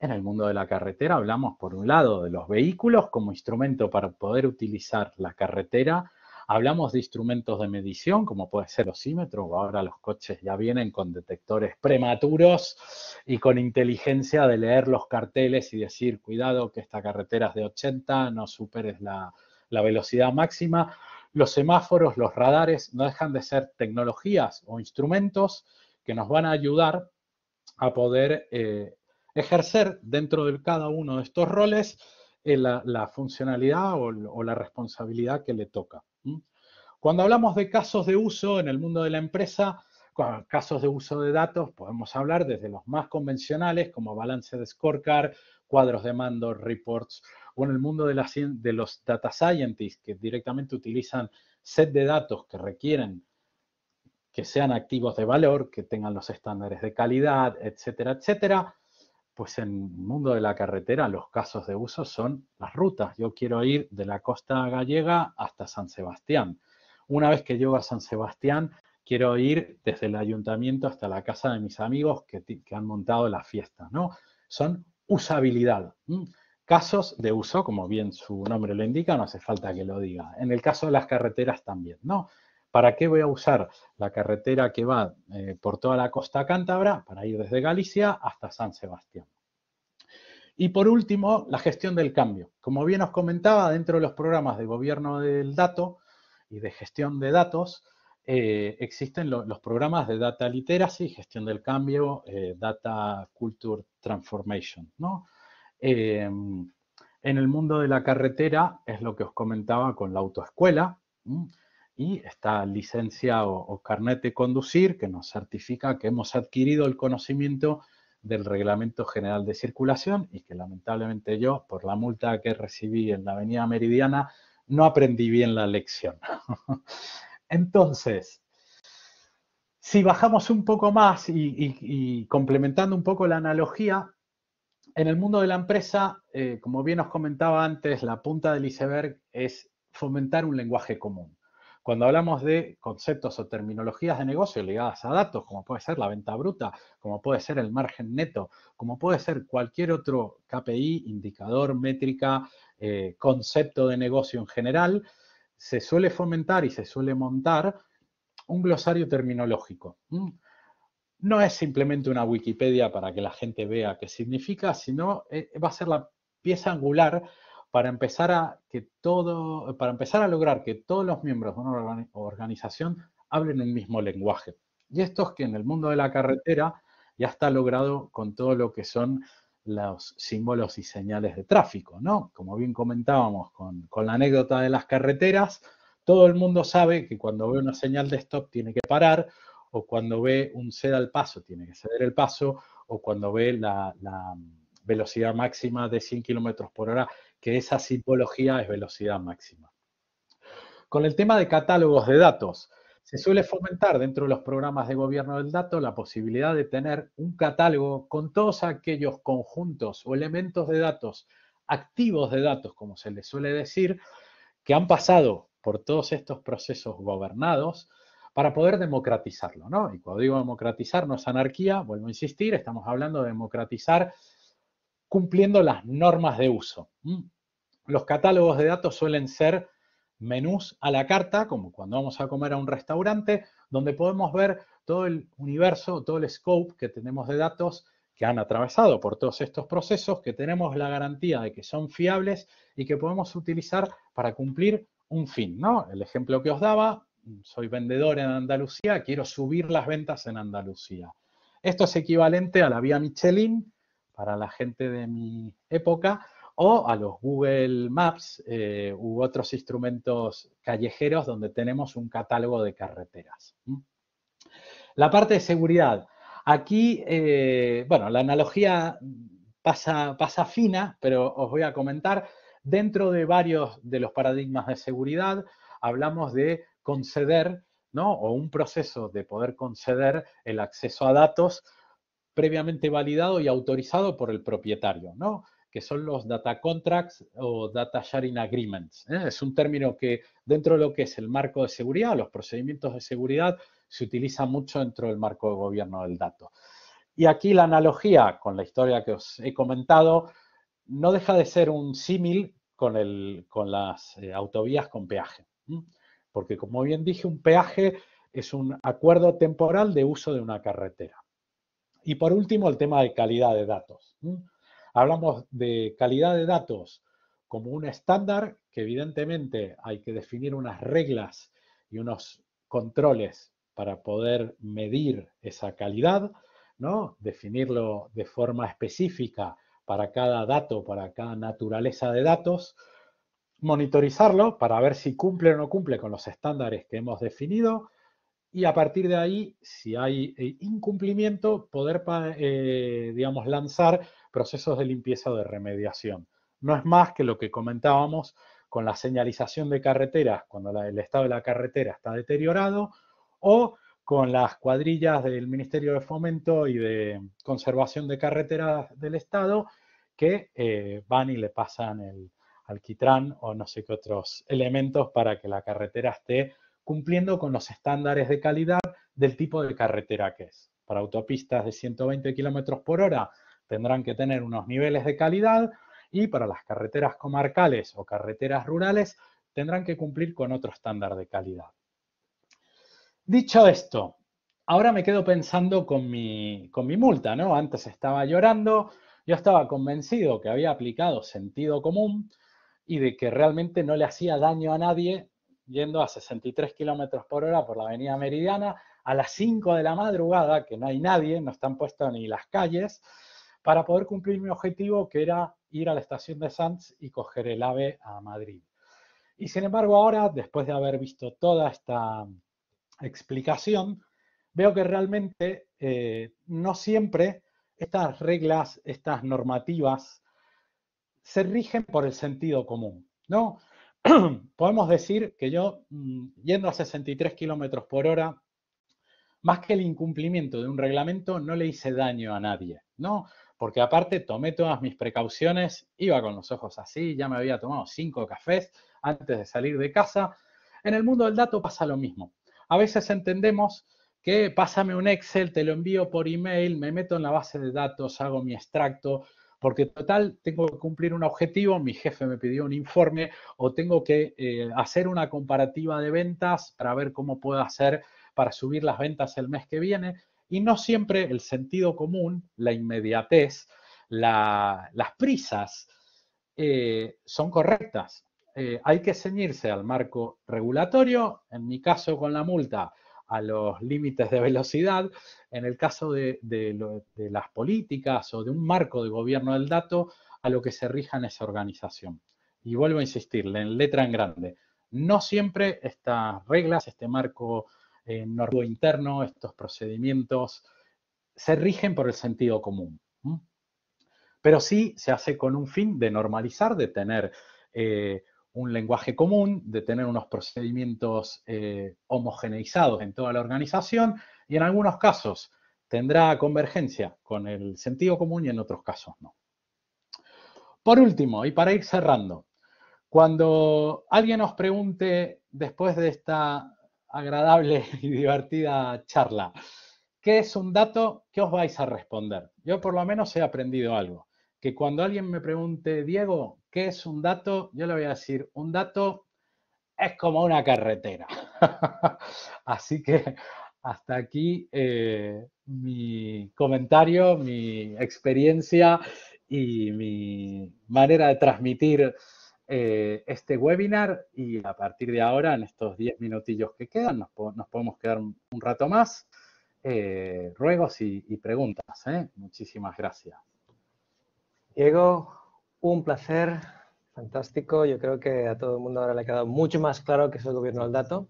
en el mundo de la carretera hablamos, por un lado, de los vehículos como instrumento para poder utilizar la carretera. Hablamos de instrumentos de medición, como puede ser el osímetro, o ahora los coches ya vienen con detectores prematuros y con inteligencia de leer los carteles y decir, cuidado que esta carretera es de 80, no superes la velocidad máxima. Los semáforos, los radares, no dejan de ser tecnologías o instrumentos que nos van a ayudar a poder ejercer dentro de cada uno de estos roles la funcionalidad o la responsabilidad que le toca. Cuando hablamos de casos de uso en el mundo de la empresa, casos de uso de datos, podemos hablar desde los más convencionales como balance de scorecard, cuadros de mando, reports, o en el mundo de los data scientists que directamente utilizan set de datos que requieren que sean activos de valor, que tengan los estándares de calidad, etcétera, etcétera. Pues en el mundo de la carretera los casos de uso son las rutas. Yo quiero ir de la costa gallega hasta San Sebastián. Una vez que llego a San Sebastián, quiero ir desde el ayuntamiento hasta la casa de mis amigos que han montado la fiesta, ¿no? Son usabilidad. Casos de uso, como bien su nombre lo indica, no hace falta que lo diga. En el caso de las carreteras también, ¿no? ¿Para qué voy a usar la carretera que va por toda la costa cántabra? Para ir desde Galicia hasta San Sebastián. Y por último, la gestión del cambio. Como bien os comentaba, dentro de los programas de gobierno del dato y de gestión de datos, existen los programas de Data Literacy, gestión del cambio, Data Culture Transformation, ¿no? En el mundo de la carretera es lo que os comentaba con la autoescuela, y esta licencia o carnet de conducir que nos certifica que hemos adquirido el conocimiento del Reglamento General de Circulación y que lamentablemente yo, por la multa que recibí en la Avenida Meridiana, no aprendí bien la lección. Entonces, si bajamos un poco más y complementando un poco la analogía, en el mundo de la empresa, como bien os comentaba antes, la punta del iceberg es fomentar un lenguaje común. Cuando hablamos de conceptos o terminologías de negocio ligadas a datos, como puede ser la venta bruta, como puede ser el margen neto, como puede ser cualquier otro KPI, indicador, métrica, concepto de negocio en general, se suele fomentar y se suele montar un glosario terminológico. No es simplemente una Wikipedia para que la gente vea qué significa, sino va a ser la pieza angular para empezar a lograr que todos los miembros de una organización hablen un mismo lenguaje. Y esto es que en el mundo de la carretera ya está logrado con todo lo que son los símbolos y señales de tráfico, ¿no? Como bien comentábamos con la anécdota de las carreteras, todo el mundo sabe que cuando ve una señal de stop tiene que parar, o cuando ve un ceda al paso tiene que ceder el paso, o cuando ve la velocidad máxima de 100 kilómetros por hora, que esa simbología es velocidad máxima. Con el tema de catálogos de datos, se suele fomentar dentro de los programas de gobierno del dato la posibilidad de tener un catálogo con todos aquellos conjuntos o elementos de datos, activos de datos, como se les suele decir, que han pasado por todos estos procesos gobernados para poder democratizarlo, ¿no? Y cuando digo democratizar no es anarquía, vuelvo a insistir, estamos hablando de democratizar cumpliendo las normas de uso. Los catálogos de datos suelen ser menús a la carta, como cuando vamos a comer a un restaurante, donde podemos ver todo el universo, todo el scope que tenemos de datos que han atravesado por todos estos procesos, que tenemos la garantía de que son fiables y que podemos utilizar para cumplir un fin, ¿no? El ejemplo que os daba, soy vendedor en Andalucía, quiero subir las ventas en Andalucía. Esto es equivalente a la vía Michelin para la gente de mi época, o a los Google Maps u otros instrumentos callejeros donde tenemos un catálogo de carreteras. La parte de seguridad. Aquí, bueno, la analogía pasa fina, pero os voy a comentar. Dentro de varios de los paradigmas de seguridad, hablamos de conceder, ¿no? O un proceso de poder conceder el acceso a datos previamente validado y autorizado por el propietario, ¿no? Que son los data contracts o data sharing agreements. Es un término que dentro de lo que es el marco de seguridad, los procedimientos de seguridad, se utiliza mucho dentro del marco de gobierno del dato. Y aquí la analogía con la historia que os he comentado no deja de ser un símil con las autovías con peaje. Porque, como bien dije, un peaje es un acuerdo temporal de uso de una carretera. Y por último, el tema de calidad de datos. Hablamos de calidad de datos como un estándar que evidentemente hay que definir unas reglas y unos controles para poder medir esa calidad, ¿no? Definirlo de forma específica para cada dato, para cada naturaleza de datos, monitorizarlo para ver si cumple o no cumple con los estándares que hemos definido y a partir de ahí, si hay incumplimiento, poder, digamos, lanzar procesos de limpieza o de remediación. No es más que lo que comentábamos con la señalización de carreteras, cuando el estado de la carretera está deteriorado, o con las cuadrillas del Ministerio de Fomento y de Conservación de Carreteras del Estado, que van y le pasan el alquitrán o no sé qué otros elementos para que la carretera esté cumpliendo con los estándares de calidad del tipo de carretera que es. Para autopistas de 120 kilómetros por hora tendrán que tener unos niveles de calidad y para las carreteras comarcales o carreteras rurales tendrán que cumplir con otro estándar de calidad. Dicho esto, ahora me quedo pensando con mi multa, ¿no? Antes estaba llorando, yo estaba convencido que había aplicado sentido común y de que realmente no le hacía daño a nadie yendo a 63 kilómetros por hora por la avenida Meridiana a las 5 de la madrugada, que no hay nadie, no están puestas ni las calles, para poder cumplir mi objetivo, que era ir a la estación de Sants y coger el AVE a Madrid. Y sin embargo ahora, después de haber visto toda esta explicación, veo que realmente no siempre estas reglas, estas normativas, se rigen por el sentido común, ¿no? Podemos decir que yo, yendo a 63 kilómetros por hora, más que el incumplimiento de un reglamento, no le hice daño a nadie, ¿no? Porque aparte tomé todas mis precauciones, iba con los ojos así, ya me había tomado 5 cafés antes de salir de casa. En el mundo del dato pasa lo mismo. A veces entendemos que pásame un Excel, te lo envío por email, me meto en la base de datos, hago mi extracto, porque total tengo que cumplir un objetivo, mi jefe me pidió un informe o tengo que hacer una comparativa de ventas para ver cómo puedo hacer para subir las ventas el mes que viene. Y no siempre el sentido común, la inmediatez, las prisas son correctas. Hay que ceñirse al marco regulatorio, en mi caso con la multa, a los límites de velocidad, en el caso de las políticas o de un marco de gobierno del dato, a lo que se rija en esa organización. Y vuelvo a insistirle, en letra en grande, no siempre estas reglas, este marco normativo interno, estos procedimientos, se rigen por el sentido común. Pero sí se hace con un fin de normalizar, de tener un lenguaje común, de tener unos procedimientos homogeneizados en toda la organización y en algunos casos tendrá convergencia con el sentido común y en otros casos no. Por último, y para ir cerrando, cuando alguien os pregunte después de esta agradable y divertida charla, ¿qué es un dato? ¿Qué os vais a responder? Yo por lo menos he aprendido algo, que cuando alguien me pregunte, Diego, ¿qué es un dato? Yo le voy a decir, un dato es como una carretera. Así que hasta aquí mi comentario, mi experiencia y mi manera de transmitir este webinar y a partir de ahora, en estos 10 minutillos que quedan, nos podemos quedar un rato más. Ruegos y preguntas. Muchísimas gracias. Diego, un placer, fantástico. Yo creo que a todo el mundo ahora le ha quedado mucho más claro qué es el gobierno del dato,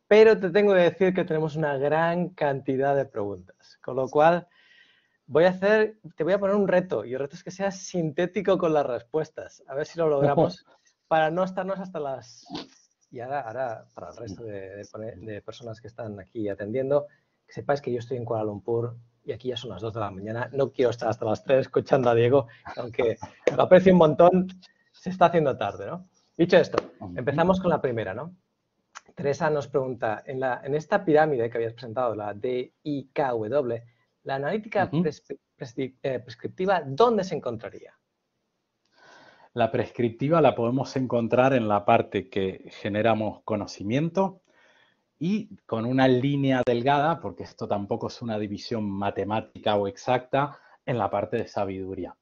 pero te tengo que decir que tenemos una gran cantidad de preguntas, con lo cual te voy a poner un reto, y el reto es que seas sintético con las respuestas, a ver si lo logramos, para no estarnos hasta las... Y ahora para el resto de personas que están aquí atendiendo, que sepáis que yo estoy en Kuala Lumpur y aquí ya son las 2 de la mañana, no quiero estar hasta las 3 escuchando a Diego, aunque lo aprecio un montón, se está haciendo tarde, ¿no? Dicho esto, empezamos con la primera, ¿no? Teresa nos pregunta, en esta pirámide que habías presentado, la DIKW, la analítica prescriptiva, ¿dónde se encontraría? La prescriptiva la podemos encontrar en la parte que generamos conocimiento y con una línea delgada, porque esto tampoco es una división matemática o exacta, en la parte de sabiduría,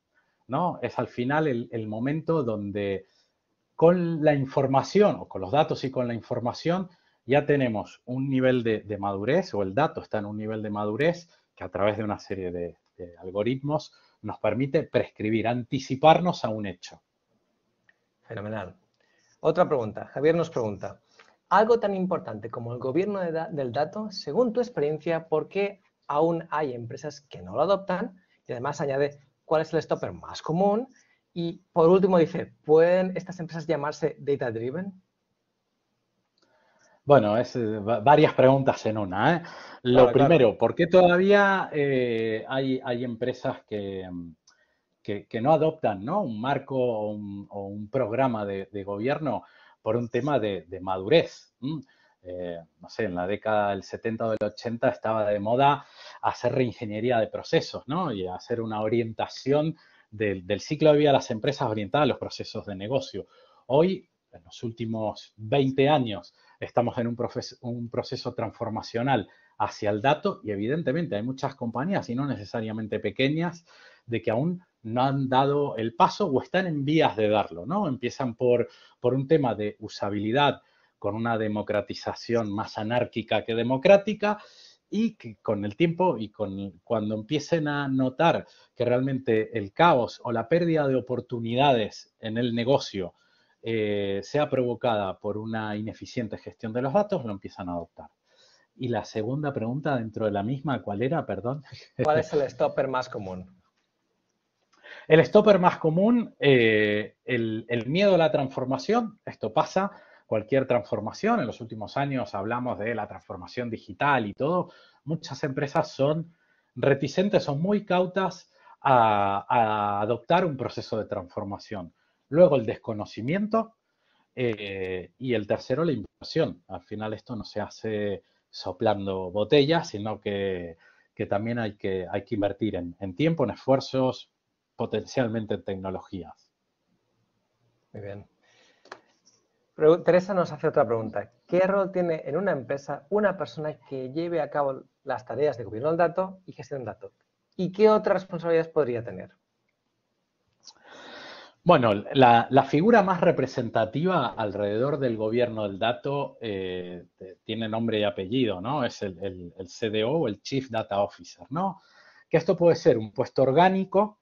¿no? Es al final el momento donde con la información o con los datos y con la información ya tenemos un nivel de madurez o el dato está en un nivel de madurez que a través de una serie de algoritmos nos permite prescribir, anticiparnos a un hecho. Fenomenal. Otra pregunta. Javier nos pregunta, algo tan importante como el gobierno del dato, según tu experiencia, ¿por qué aún hay empresas que no lo adoptan? Y además añade, ¿cuál es el stopper más común? Y por último dice, ¿pueden estas empresas llamarse data driven? Bueno, es varias preguntas en una, ¿eh? Lo Claro, claro. primero, ¿por qué todavía hay empresas que no adoptan, ¿no?, un marco o un programa de gobierno por un tema de madurez? No sé, en la década del 70 o del 80 estaba de moda hacer reingeniería de procesos, ¿no? Y hacer una orientación del ciclo de vida de las empresas orientada a los procesos de negocio. Hoy, en los últimos 20 años, estamos en un proceso transformacional hacia el dato y evidentemente hay muchas compañías, y no necesariamente pequeñas, de que aún no han dado el paso o están en vías de darlo, ¿no? Empiezan por un tema de usabilidad, con una democratización más anárquica que democrática, y que con el tiempo y cuando empiecen a notar que realmente el caos o la pérdida de oportunidades en el negocio sea provocada por una ineficiente gestión de los datos, lo empiezan a adoptar. Y la segunda pregunta dentro de la misma, ¿cuál era? Perdón. ¿Cuál es el stopper más común? El stopper más común, el miedo a la transformación. Esto pasa, cualquier transformación. En los últimos años hablamos de la transformación digital y todo. Muchas empresas son reticentes, son muy cautas a adoptar un proceso de transformación. Luego el desconocimiento y el tercero la inversión. Al final esto no se hace soplando botellas, sino que también hay que invertir en tiempo, en esfuerzos, potencialmente en tecnologías. Muy bien. Teresa nos hace otra pregunta. ¿Qué rol tiene en una empresa una persona que lleve a cabo las tareas de gobierno del dato y gestión del dato? ¿Y qué otras responsabilidades podría tener? Bueno, la figura más representativa alrededor del gobierno del dato tiene nombre y apellido, ¿no? Es el CDO o el Chief Data Officer, ¿no? Que esto puede ser un puesto orgánico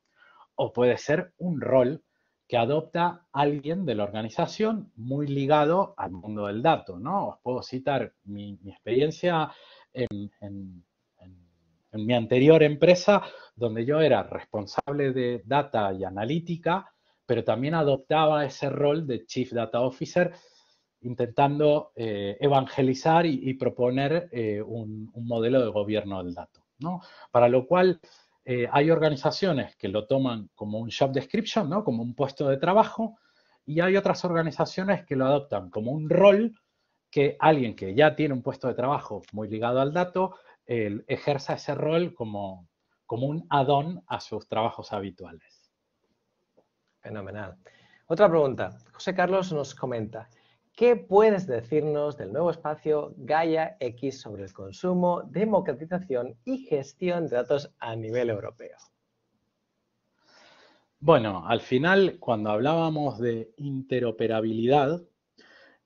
o puede ser un rol que adopta alguien de la organización muy ligado al mundo del dato, ¿no? Os puedo citar mi experiencia en, en mi anterior empresa, donde yo era responsable de data y analítica, pero también adoptaba ese rol de Chief Data Officer, intentando evangelizar y proponer un modelo de gobierno del dato, ¿no? Para lo cual hay organizaciones que lo toman como un job description, ¿no?, como un puesto de trabajo, y hay otras organizaciones que lo adoptan como un rol que alguien que ya tiene un puesto de trabajo muy ligado al dato ejerza ese rol como un add-on a sus trabajos habituales. Fenomenal. Otra pregunta. José Carlos nos comenta, ¿qué puedes decirnos del nuevo espacio Gaia X sobre el consumo, democratización y gestión de datos a nivel europeo? Bueno, al final, cuando hablábamos de interoperabilidad,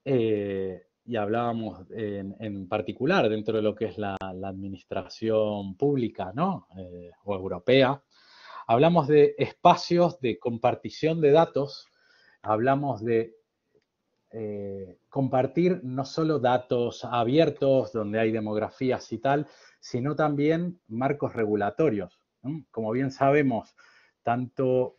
y hablábamos en particular dentro de lo que es la administración pública, ¿no?, o europea, hablamos de espacios de compartición de datos, hablamos de compartir no solo datos abiertos donde hay demografías y tal, sino también marcos regulatorios, ¿no? Como bien sabemos, tanto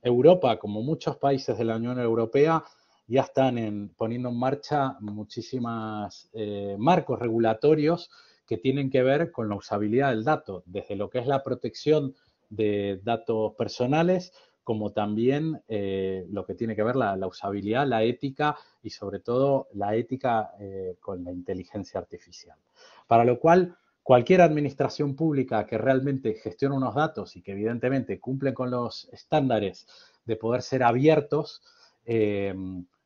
Europa como muchos países de la Unión Europea ya están poniendo en marcha muchísimas marcos regulatorios que tienen que ver con la usabilidad del dato, desde lo que es la protección de datos personales, como también lo que tiene que ver la usabilidad, la ética y sobre todo la ética con la inteligencia artificial. Para lo cual, cualquier administración pública que realmente gestione unos datos y que evidentemente cumplen con los estándares de poder ser abiertos,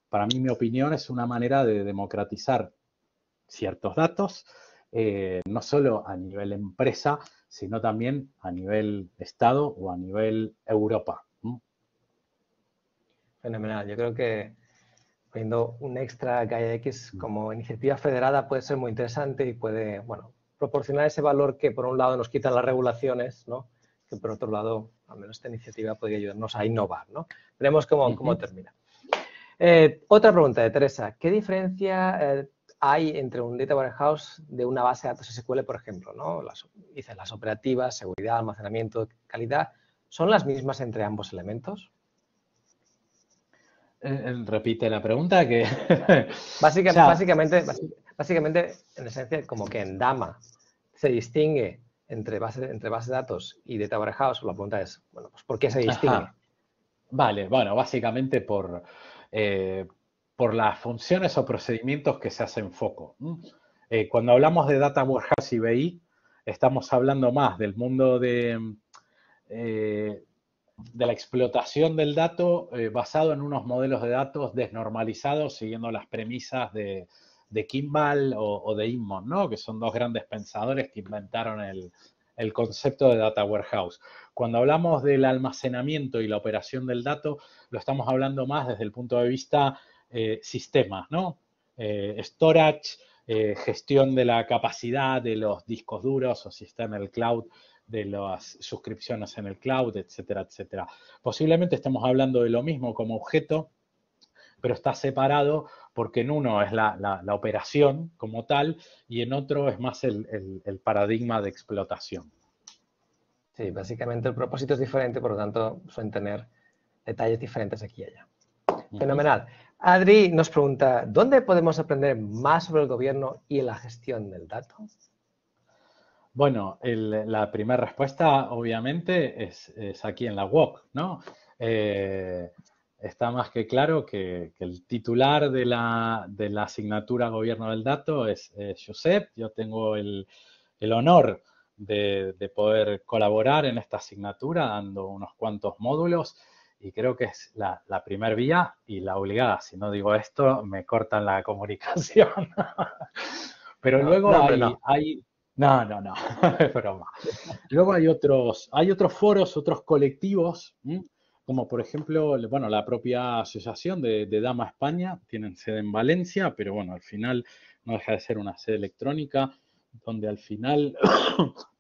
para mí, mi opinión, es una manera de democratizar ciertos datos, no solo a nivel empresa, sino también a nivel Estado o a nivel Europa. Fenomenal. Yo creo que poniendo un extra Gaia X como iniciativa federada puede ser muy interesante y puede, bueno, proporcionar ese valor que por un lado nos quitan las regulaciones, ¿no? Que por otro lado, al menos esta iniciativa podría ayudarnos a innovar, ¿no? Veremos cómo termina. Otra pregunta de Teresa. ¿Qué diferencia hay entre un Data Warehouse de una base de datos SQL, por ejemplo, ¿no? Las operativas, seguridad, almacenamiento, calidad, ¿son las mismas entre ambos elementos? Repite la pregunta que... Básicamente, en esencia, como que en Dama se distingue entre base de datos y Data Warehouse. La pregunta es, bueno, pues ¿por qué se distingue? Ajá. Vale, bueno, básicamente por las funciones o procedimientos que se hacen foco. Cuando hablamos de Data Warehouse y BI, estamos hablando más del mundo de la explotación del dato basado en unos modelos de datos desnormalizados siguiendo las premisas de Kimball o de Inmon, ¿no? Que son dos grandes pensadores que inventaron el concepto de Data Warehouse. Cuando hablamos del almacenamiento y la operación del dato, lo estamos hablando más desde el punto de vista sistemas, ¿no? Storage, gestión de la capacidad de los discos duros o si está en el cloud, de las suscripciones en el cloud, etcétera, etcétera. Posiblemente estemos hablando de lo mismo como objeto, pero está separado porque en uno es la operación como tal y en otro es más el paradigma de explotación. Sí, básicamente el propósito es diferente, por lo tanto suelen tener detalles diferentes aquí y allá. Fenomenal. Adri nos pregunta, ¿dónde podemos aprender más sobre el gobierno y la gestión del dato? Bueno, la primera respuesta obviamente es aquí en la UOC, ¿no? Está más que claro que el titular de la asignatura Gobierno del Dato es Josep. Yo tengo el honor de poder colaborar en esta asignatura dando unos cuantos módulos y creo que es la primer vía y la obligada. Si no digo esto, me cortan la comunicación. Pero luego hay... No, es broma. Luego hay otros foros, otros colectivos, como por ejemplo, bueno, la propia asociación de Dama España, tienen sede en Valencia, pero bueno, al final no deja de ser una sede electrónica, donde al final,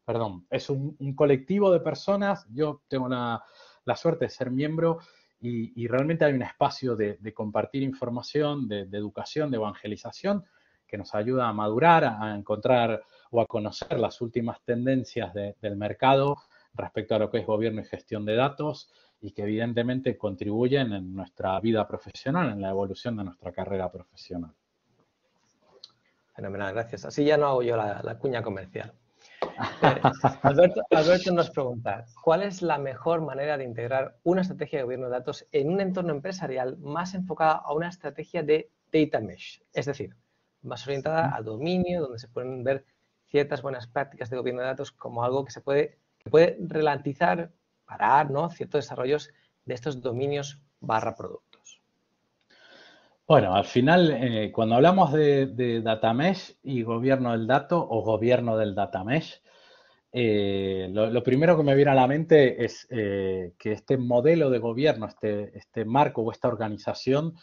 perdón, es un colectivo de personas, yo tengo la suerte de ser miembro y realmente hay un espacio de compartir información, de educación, de evangelización, que nos ayuda a madurar, a encontrar o a conocer las últimas tendencias del mercado respecto a lo que es gobierno y gestión de datos y que evidentemente contribuyen en nuestra vida profesional, en la evolución de nuestra carrera profesional. Fenomenal, gracias. Así ya no hago yo la cuña comercial. Alberto nos pregunta, ¿cuál es la mejor manera de integrar una estrategia de gobierno de datos en un entorno empresarial más enfocada a una estrategia de data mesh? Es decir, más orientada a dominio, donde se pueden ver ciertas buenas prácticas de gobierno de datos como algo que puede ralentizar, parar, ¿no? Ciertos desarrollos de estos dominios / productos. Bueno, al final, cuando hablamos de data mesh y gobierno del dato o gobierno del data mesh, lo primero que me viene a la mente es que este modelo de gobierno, este marco o esta organización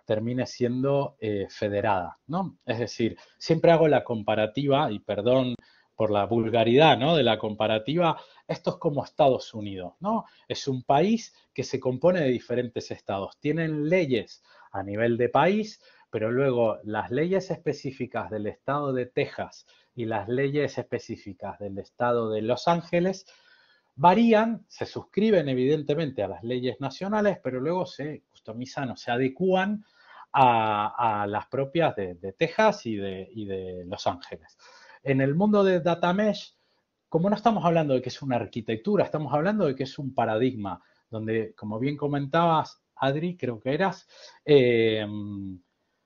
termine siendo federada, ¿no? Es decir, siempre hago la comparativa, y perdón por la vulgaridad, ¿no? De la comparativa, esto es como Estados Unidos, ¿no? Es un país que se compone de diferentes estados. Tienen leyes a nivel de país, pero luego las leyes específicas del estado de Texas y las leyes específicas del estado de Los Ángeles varían, se suscriben evidentemente a las leyes nacionales, pero luego se customizan o se adecúan a las propias de Texas y de Los Ángeles. En el mundo de Data Mesh, como no estamos hablando de que es una arquitectura, estamos hablando de que es un paradigma, donde, como bien comentabas, Adri, creo que eras,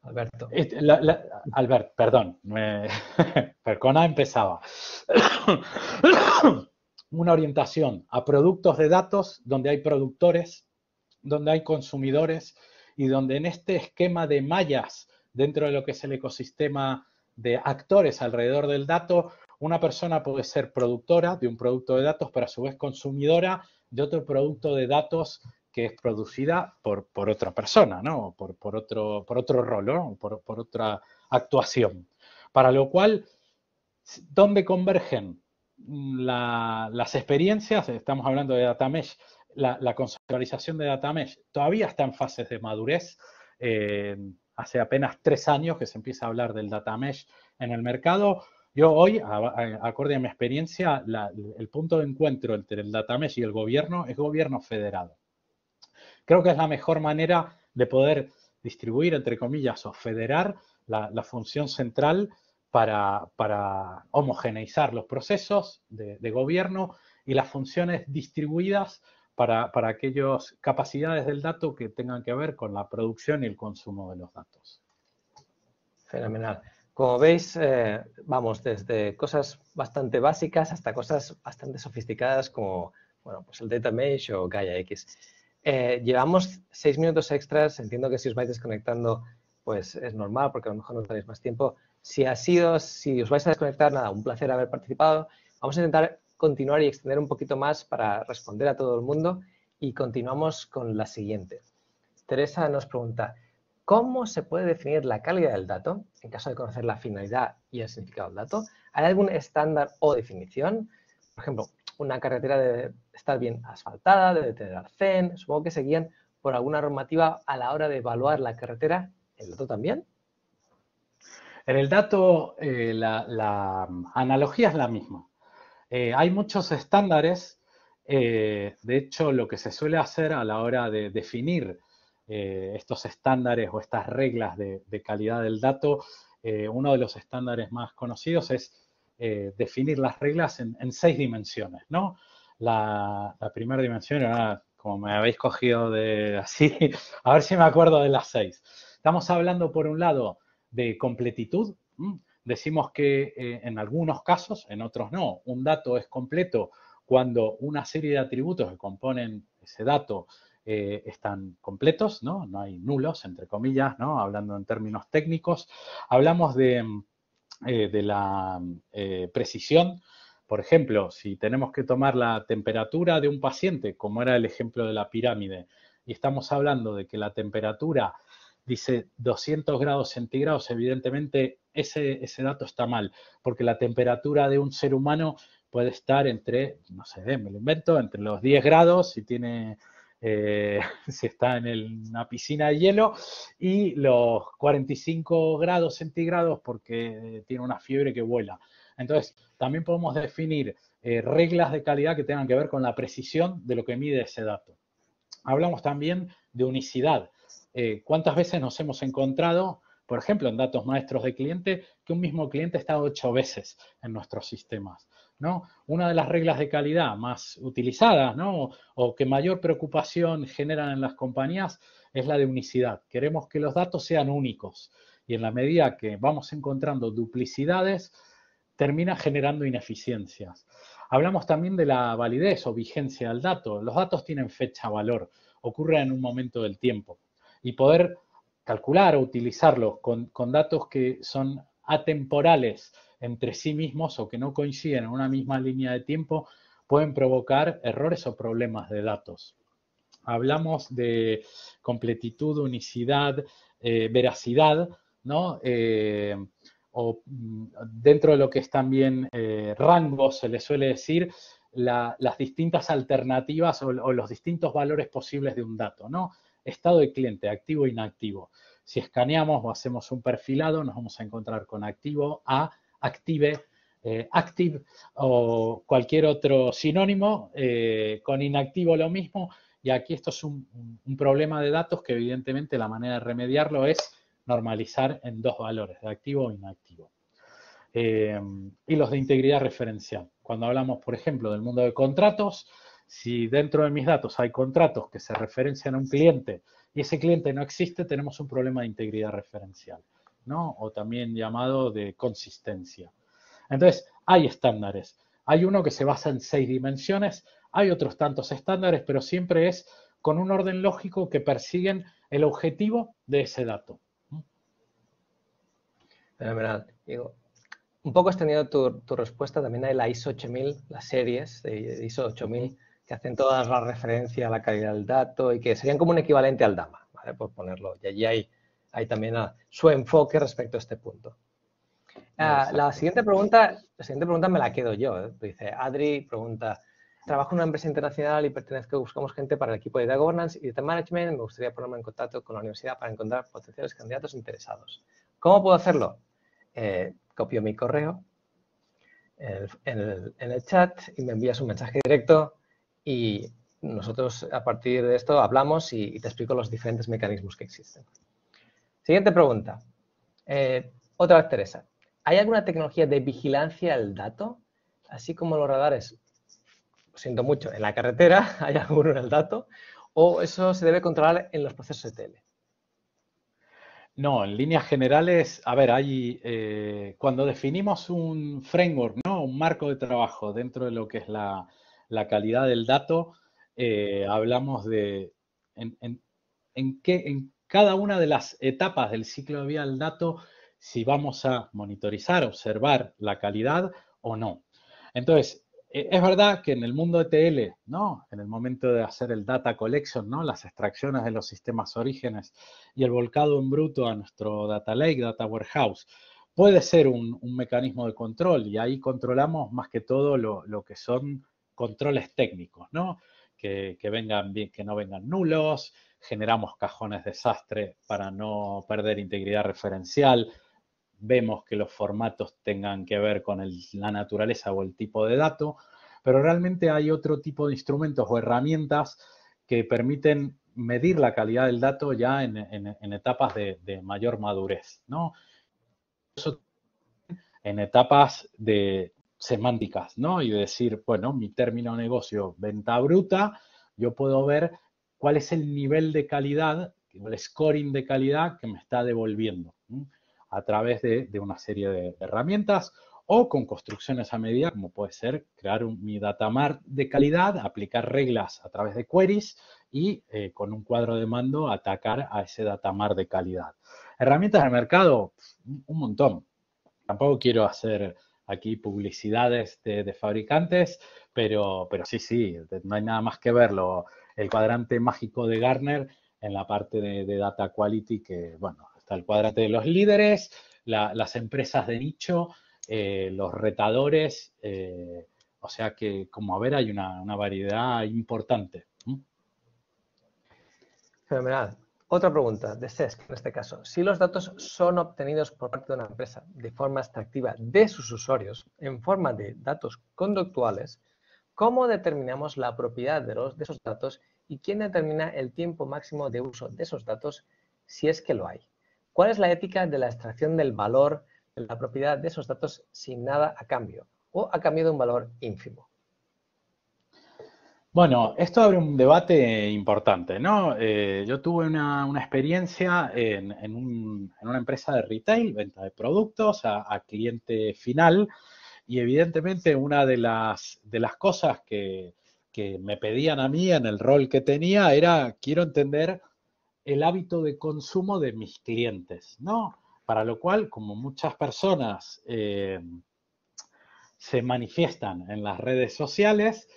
Alberto. Albert, perdón, con A empezaba. Una orientación a productos de datos donde hay productores, donde hay consumidores y donde en este esquema de mallas dentro de lo que es el ecosistema de actores alrededor del dato, una persona puede ser productora de un producto de datos, pero a su vez consumidora de otro producto de datos que es producida por otra persona, ¿no? Por otro rol, ¿no? Por otra actuación. Para lo cual ¿Dónde convergen las experiencias? Estamos hablando de Data Mesh. La conceptualización de Data Mesh todavía está en fases de madurez. Hace apenas 3 años que se empieza a hablar del Data Mesh en el mercado. Yo hoy, acorde a mi experiencia, el punto de encuentro entre el Data Mesh y el gobierno es gobierno federado. Creo que es la mejor manera de poder distribuir, entre comillas, o federar la función central para homogeneizar los procesos de gobierno y las funciones distribuidas para aquellas capacidades del dato que tengan que ver con la producción y el consumo de los datos. Fenomenal. Como veis, vamos desde cosas bastante básicas hasta cosas bastante sofisticadas como, bueno, pues el Data Mesh o Gaia X. Llevamos 6 minutos extras. Entiendo que si os vais desconectando, pues es normal porque a lo mejor no tenéis más tiempo. Si os vais a desconectar, nada, un placer haber participado. Vamos a intentar continuar y extender un poquito más para responder a todo el mundo y continuamos con la siguiente. Teresa nos pregunta, ¿cómo se puede definir la calidad del dato en caso de conocer la finalidad y el significado del dato? ¿Hay algún estándar o definición? Por ejemplo, una carretera debe estar bien asfaltada, debe tener arcén. Supongo que se guían por alguna normativa a la hora de evaluar la carretera. ¿El dato también? En el dato, la analogía es la misma. Hay muchos estándares. De hecho, lo que se suele hacer a la hora de definir estos estándares o estas reglas de calidad del dato, uno de los estándares más conocidos es definir las reglas en 6 dimensiones, ¿no? La primera dimensión era, como me habéis cogido de así, a ver si me acuerdo de las 6. Estamos hablando, por un lado, de completitud. Decimos que en algunos casos, en otros no, un dato es completo cuando una serie de atributos que componen ese dato están completos, ¿no? No hay nulos, entre comillas, ¿no? Hablando en términos técnicos. Hablamos de la precisión. Por ejemplo, si tenemos que tomar la temperatura de un paciente, como era el ejemplo de la pirámide, y estamos hablando de que la temperatura dice 200 grados centígrados, evidentemente ese dato está mal, porque la temperatura de un ser humano puede estar entre, no sé, me lo invento, entre los 10 grados si tiene, si está en una piscina de hielo, y los 45 grados centígrados porque tiene una fiebre que vuela. Entonces, también podemos definir reglas de calidad que tengan que ver con la precisión de lo que mide ese dato. Hablamos también de unicidad. ¿Cuántas veces nos hemos encontrado, por ejemplo, en datos maestros de cliente, que un mismo cliente está 8 veces en nuestros sistemas, ¿no? Una de las reglas de calidad más utilizadas, ¿no? O que mayor preocupación generan en las compañías es la de unicidad. Queremos que los datos sean únicos y en la medida que vamos encontrando duplicidades, termina generando ineficiencias. Hablamos también de la validez o vigencia del dato. Los datos tienen fecha-valor, ocurren en un momento del tiempo. Y poder calcular o utilizarlos con datos que son atemporales entre sí mismos o que no coinciden en una misma línea de tiempo pueden provocar errores o problemas de datos. Hablamos de completitud, unicidad, veracidad, ¿no? O dentro de lo que es también rango, se le suele decir, las distintas alternativas o los distintos valores posibles de un dato, ¿no? Estado de cliente, activo e inactivo. Si escaneamos o hacemos un perfilado, nos vamos a encontrar con activo, A, active, active o cualquier otro sinónimo, con inactivo lo mismo, y aquí esto es un problema de datos que evidentemente la manera de remediarlo es normalizar en 2 valores, de activo o inactivo. Y los de integridad referencial. Cuando hablamos, por ejemplo, del mundo de contratos, si dentro de mis datos hay contratos que se referencian a un cliente y ese cliente no existe, tenemos un problema de integridad referencial, ¿no? O también llamado de consistencia. Entonces, hay estándares. Hay uno que se basa en 6 dimensiones, hay otros tantos estándares, pero siempre es con un orden lógico que persiguen el objetivo de ese dato. Fenomenal. Digo, un poco extendido tu respuesta, también hay la ISO 8000, las series de ISO 8000, que hacen todas las referencias a la calidad del dato y que serían como un equivalente al DAMA, ¿vale? Por ponerlo. Y allí hay también su enfoque respecto a este punto. La siguiente pregunta me la quedo yo. Dice, Adri pregunta, trabajo en una empresa internacional y buscamos gente para el equipo de Data Governance y Data Management. Me gustaría ponerme en contacto con la universidad para encontrar potenciales candidatos interesados. ¿Cómo puedo hacerlo? Copio mi correo en el chat y me envías un mensaje directo y nosotros a partir de esto hablamos y te explico los diferentes mecanismos que existen. Siguiente pregunta. Otra vez Teresa. ¿Hay alguna tecnología de vigilancia del dato? Así como los radares, lo siento mucho, en la carretera, ¿hay alguno en el dato? ¿O eso se debe controlar en los procesos ETL? No, en líneas generales, a ver, cuando definimos un framework, ¿no? Un marco de trabajo dentro de lo que es la calidad del dato, hablamos de en cada una de las etapas del ciclo de vida del dato, si vamos a monitorizar, observar la calidad o no. Entonces, es verdad que en el mundo ETL, ¿no? En el momento de hacer el data collection, ¿no? Las extracciones de los sistemas orígenes y el volcado en bruto a nuestro data lake, data warehouse, puede ser un mecanismo de control y ahí controlamos más que todo lo que son controles técnicos, ¿no? Que vengan bien, que no vengan nulos, generamos cajones desastre para no perder integridad referencial, vemos que los formatos tengan que ver con la naturaleza o el tipo de dato, pero realmente hay otro tipo de instrumentos o herramientas que permiten medir la calidad del dato ya en etapas de mayor madurez, ¿no? Eso en etapas de semánticas, ¿no? Y decir, bueno, mi término de negocio, venta bruta, yo puedo ver cuál es el nivel de calidad, el scoring de calidad que me está devolviendo, ¿sí? A través de una serie de herramientas o con construcciones a medida, como puede ser crear mi datamart de calidad, aplicar reglas a través de queries y con un cuadro de mando atacar a ese datamart de calidad. Herramientas de mercado, un montón. Tampoco quiero hacer aquí publicidades de fabricantes, pero sí, no hay nada más que verlo. El cuadrante mágico de Gartner en la parte de Data Quality, que bueno, está el cuadrante de los líderes, las empresas de nicho, los retadores, o sea que como a ver hay una variedad importante. Fenomenal. Otra pregunta, de SESC en este caso. Si los datos son obtenidos por parte de una empresa de forma extractiva de sus usuarios en forma de datos conductuales, ¿cómo determinamos la propiedad de esos datos y quién determina el tiempo máximo de uso de esos datos si es que lo hay? ¿Cuál es la ética de la extracción del valor de la propiedad de esos datos sin nada a cambio o a cambio de un valor ínfimo? Bueno, esto abre un debate importante, ¿no? Yo tuve una experiencia en una empresa de retail, venta de productos a cliente final, y evidentemente una de las cosas que me pedían a mí en el rol que tenía era, quiero entender el hábito de consumo de mis clientes, ¿no? Para lo cual, como muchas personas se manifiestan en las redes sociales,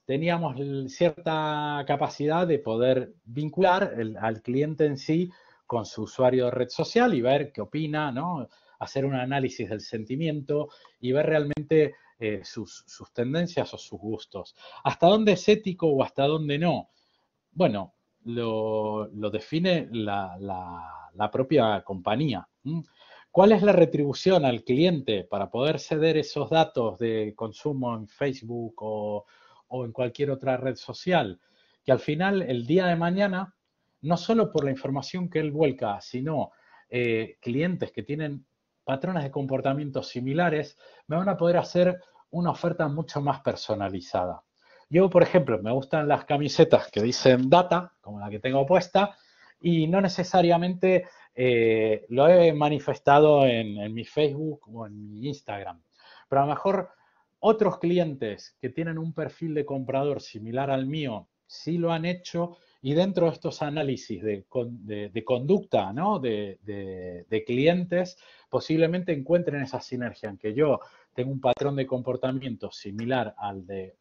teníamos cierta capacidad de poder vincular al cliente en sí con su usuario de red social y ver qué opina, ¿no? Hacer un análisis del sentimiento y ver realmente sus tendencias o sus gustos. ¿Hasta dónde es ético o hasta dónde no? Bueno, lo define la propia compañía. ¿Cuál es la retribución al cliente para poder ceder esos datos de consumo en Facebook o en cualquier otra red social? Que al final, el día de mañana, no solo por la información que él vuelca, sino clientes que tienen patrones de comportamiento similares, me van a poder hacer una oferta mucho más personalizada. Yo, por ejemplo, me gustan las camisetas que dicen data, como la que tengo puesta, y no necesariamente lo he manifestado en mi Facebook o en mi Instagram. Pero a lo mejor otros clientes que tienen un perfil de comprador similar al mío sí lo han hecho y dentro de estos análisis de conducta, ¿no? de clientes, posiblemente encuentren esa sinergia en que yo tengo un patrón de comportamiento similar al de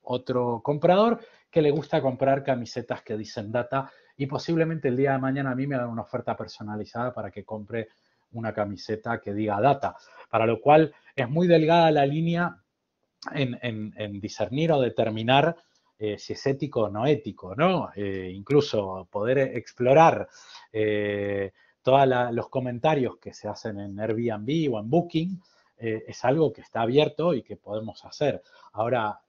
otro comprador que le gusta comprar camisetas que dicen data y posiblemente el día de mañana a mí me hagan una oferta personalizada para que compre una camiseta que diga data, para lo cual es muy delgada la línea en discernir o determinar si es ético o no ético, ¿no? Incluso poder explorar todos los comentarios que se hacen en Airbnb o en Booking es algo que está abierto y que podemos hacer. Ahora,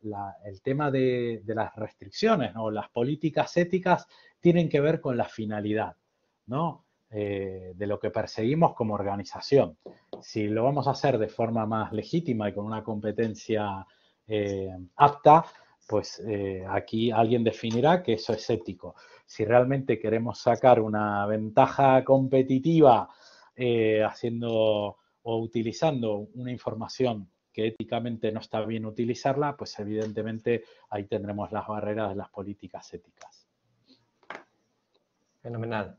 el tema de las restricciones, ¿no? Las políticas éticas tienen que ver con la finalidad, ¿no? De lo que perseguimos como organización. Si lo vamos a hacer de forma más legítima y con una competencia apta, pues aquí alguien definirá que eso es ético. Si realmente queremos sacar una ventaja competitiva haciendo o utilizando una información que éticamente no está bien utilizarla, pues evidentemente ahí tendremos las barreras de las políticas éticas. Fenomenal.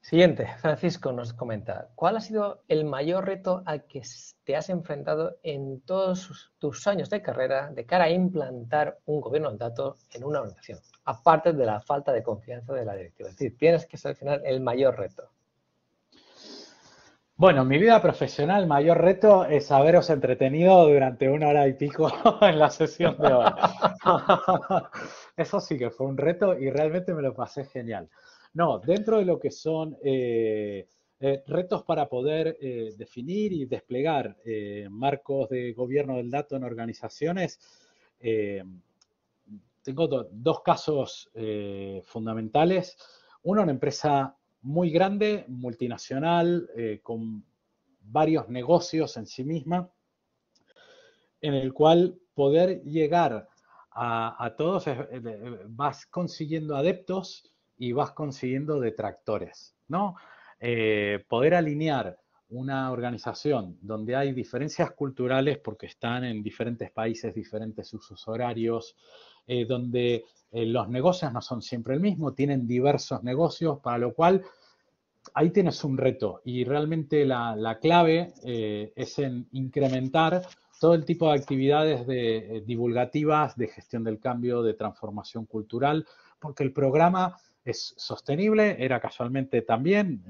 Siguiente, Francisco nos comenta, ¿cuál ha sido el mayor reto al que te has enfrentado en todos tus años de carrera de cara a implantar un gobierno del dato en una organización? Aparte de la falta de confianza de la directiva. Es decir, tienes que seleccionar el mayor reto. Bueno, en mi vida profesional el mayor reto es haberos entretenido durante 1 hora y pico en la sesión de hoy. Eso sí que fue un reto y realmente me lo pasé genial. No, dentro de lo que son retos para poder definir y desplegar marcos de gobierno del dato en organizaciones, tengo dos casos fundamentales. Uno, una empresa muy grande, multinacional, con varios negocios en sí misma, en el cual poder llegar a todos, vas consiguiendo adeptos y vas consiguiendo detractores, ¿no? Poder alinear una organización donde hay diferencias culturales porque están en diferentes países, diferentes usos horarios, donde los negocios no son siempre el mismo, tienen diversos negocios, para lo cual ahí tienes un reto y realmente la clave es en incrementar todo el tipo de actividades divulgativas, de gestión del cambio, de transformación cultural, porque el programa es sostenible, era casualmente también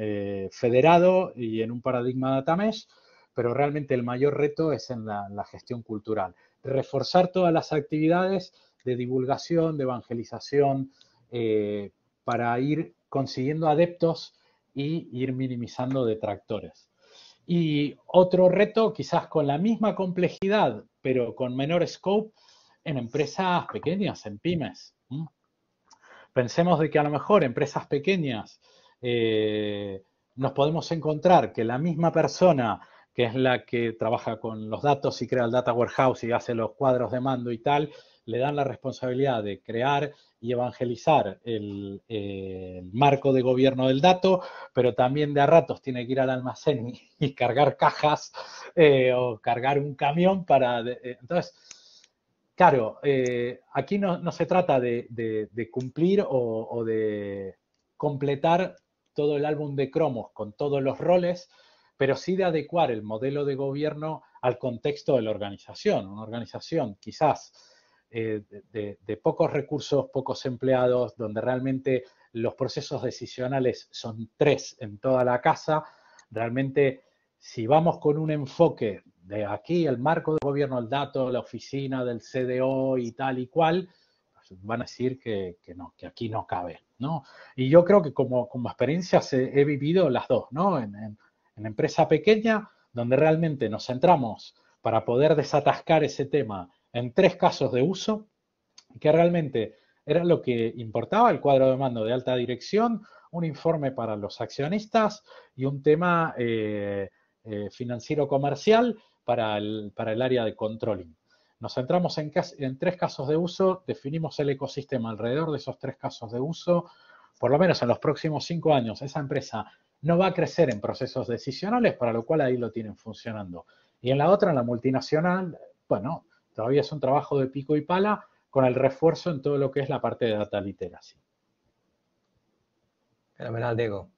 federado y en un paradigma data mesh, pero realmente el mayor reto es en la gestión cultural. Reforzar todas las actividades de divulgación, de evangelización, para ir consiguiendo adeptos y ir minimizando detractores. Y otro reto, quizás con la misma complejidad, pero con menor scope, en empresas pequeñas, en pymes. Pensemos de que a lo mejor empresas pequeñas nos podemos encontrar que la misma persona, que es la que trabaja con los datos y crea el data warehouse y hace los cuadros de mando y tal, le dan la responsabilidad de crear y evangelizar el marco de gobierno del dato, pero también de a ratos tiene que ir al almacén y cargar cajas o cargar un camión para... entonces, claro, aquí no se trata de cumplir o de completar todo el álbum de cromos con todos los roles, pero sí de adecuar el modelo de gobierno al contexto de la organización. Una organización quizás de pocos recursos, pocos empleados, donde realmente los procesos decisionales son 3 en toda la casa, realmente si vamos con un enfoque de aquí, el marco de gobierno del dato, la oficina del CDO y tal y cual, pues van a decir que no, que aquí no cabe, ¿no? Y yo creo que como experiencias he vivido las dos, ¿no? En empresa pequeña, donde realmente nos centramos para poder desatascar ese tema en 3 casos de uso, que realmente era lo que importaba, el cuadro de mando de alta dirección, un informe para los accionistas y un tema financiero comercial para el área de controlling. Nos centramos en 3 casos de uso, definimos el ecosistema alrededor de esos 3 casos de uso. Por lo menos en los próximos 5 años esa empresa no va a crecer en procesos decisionales, para lo cual ahí lo tienen funcionando. Y en la otra, en la multinacional, bueno, todavía es un trabajo de pico y pala con el refuerzo en todo lo que es la parte de data literacy. Fenomenal, Diego.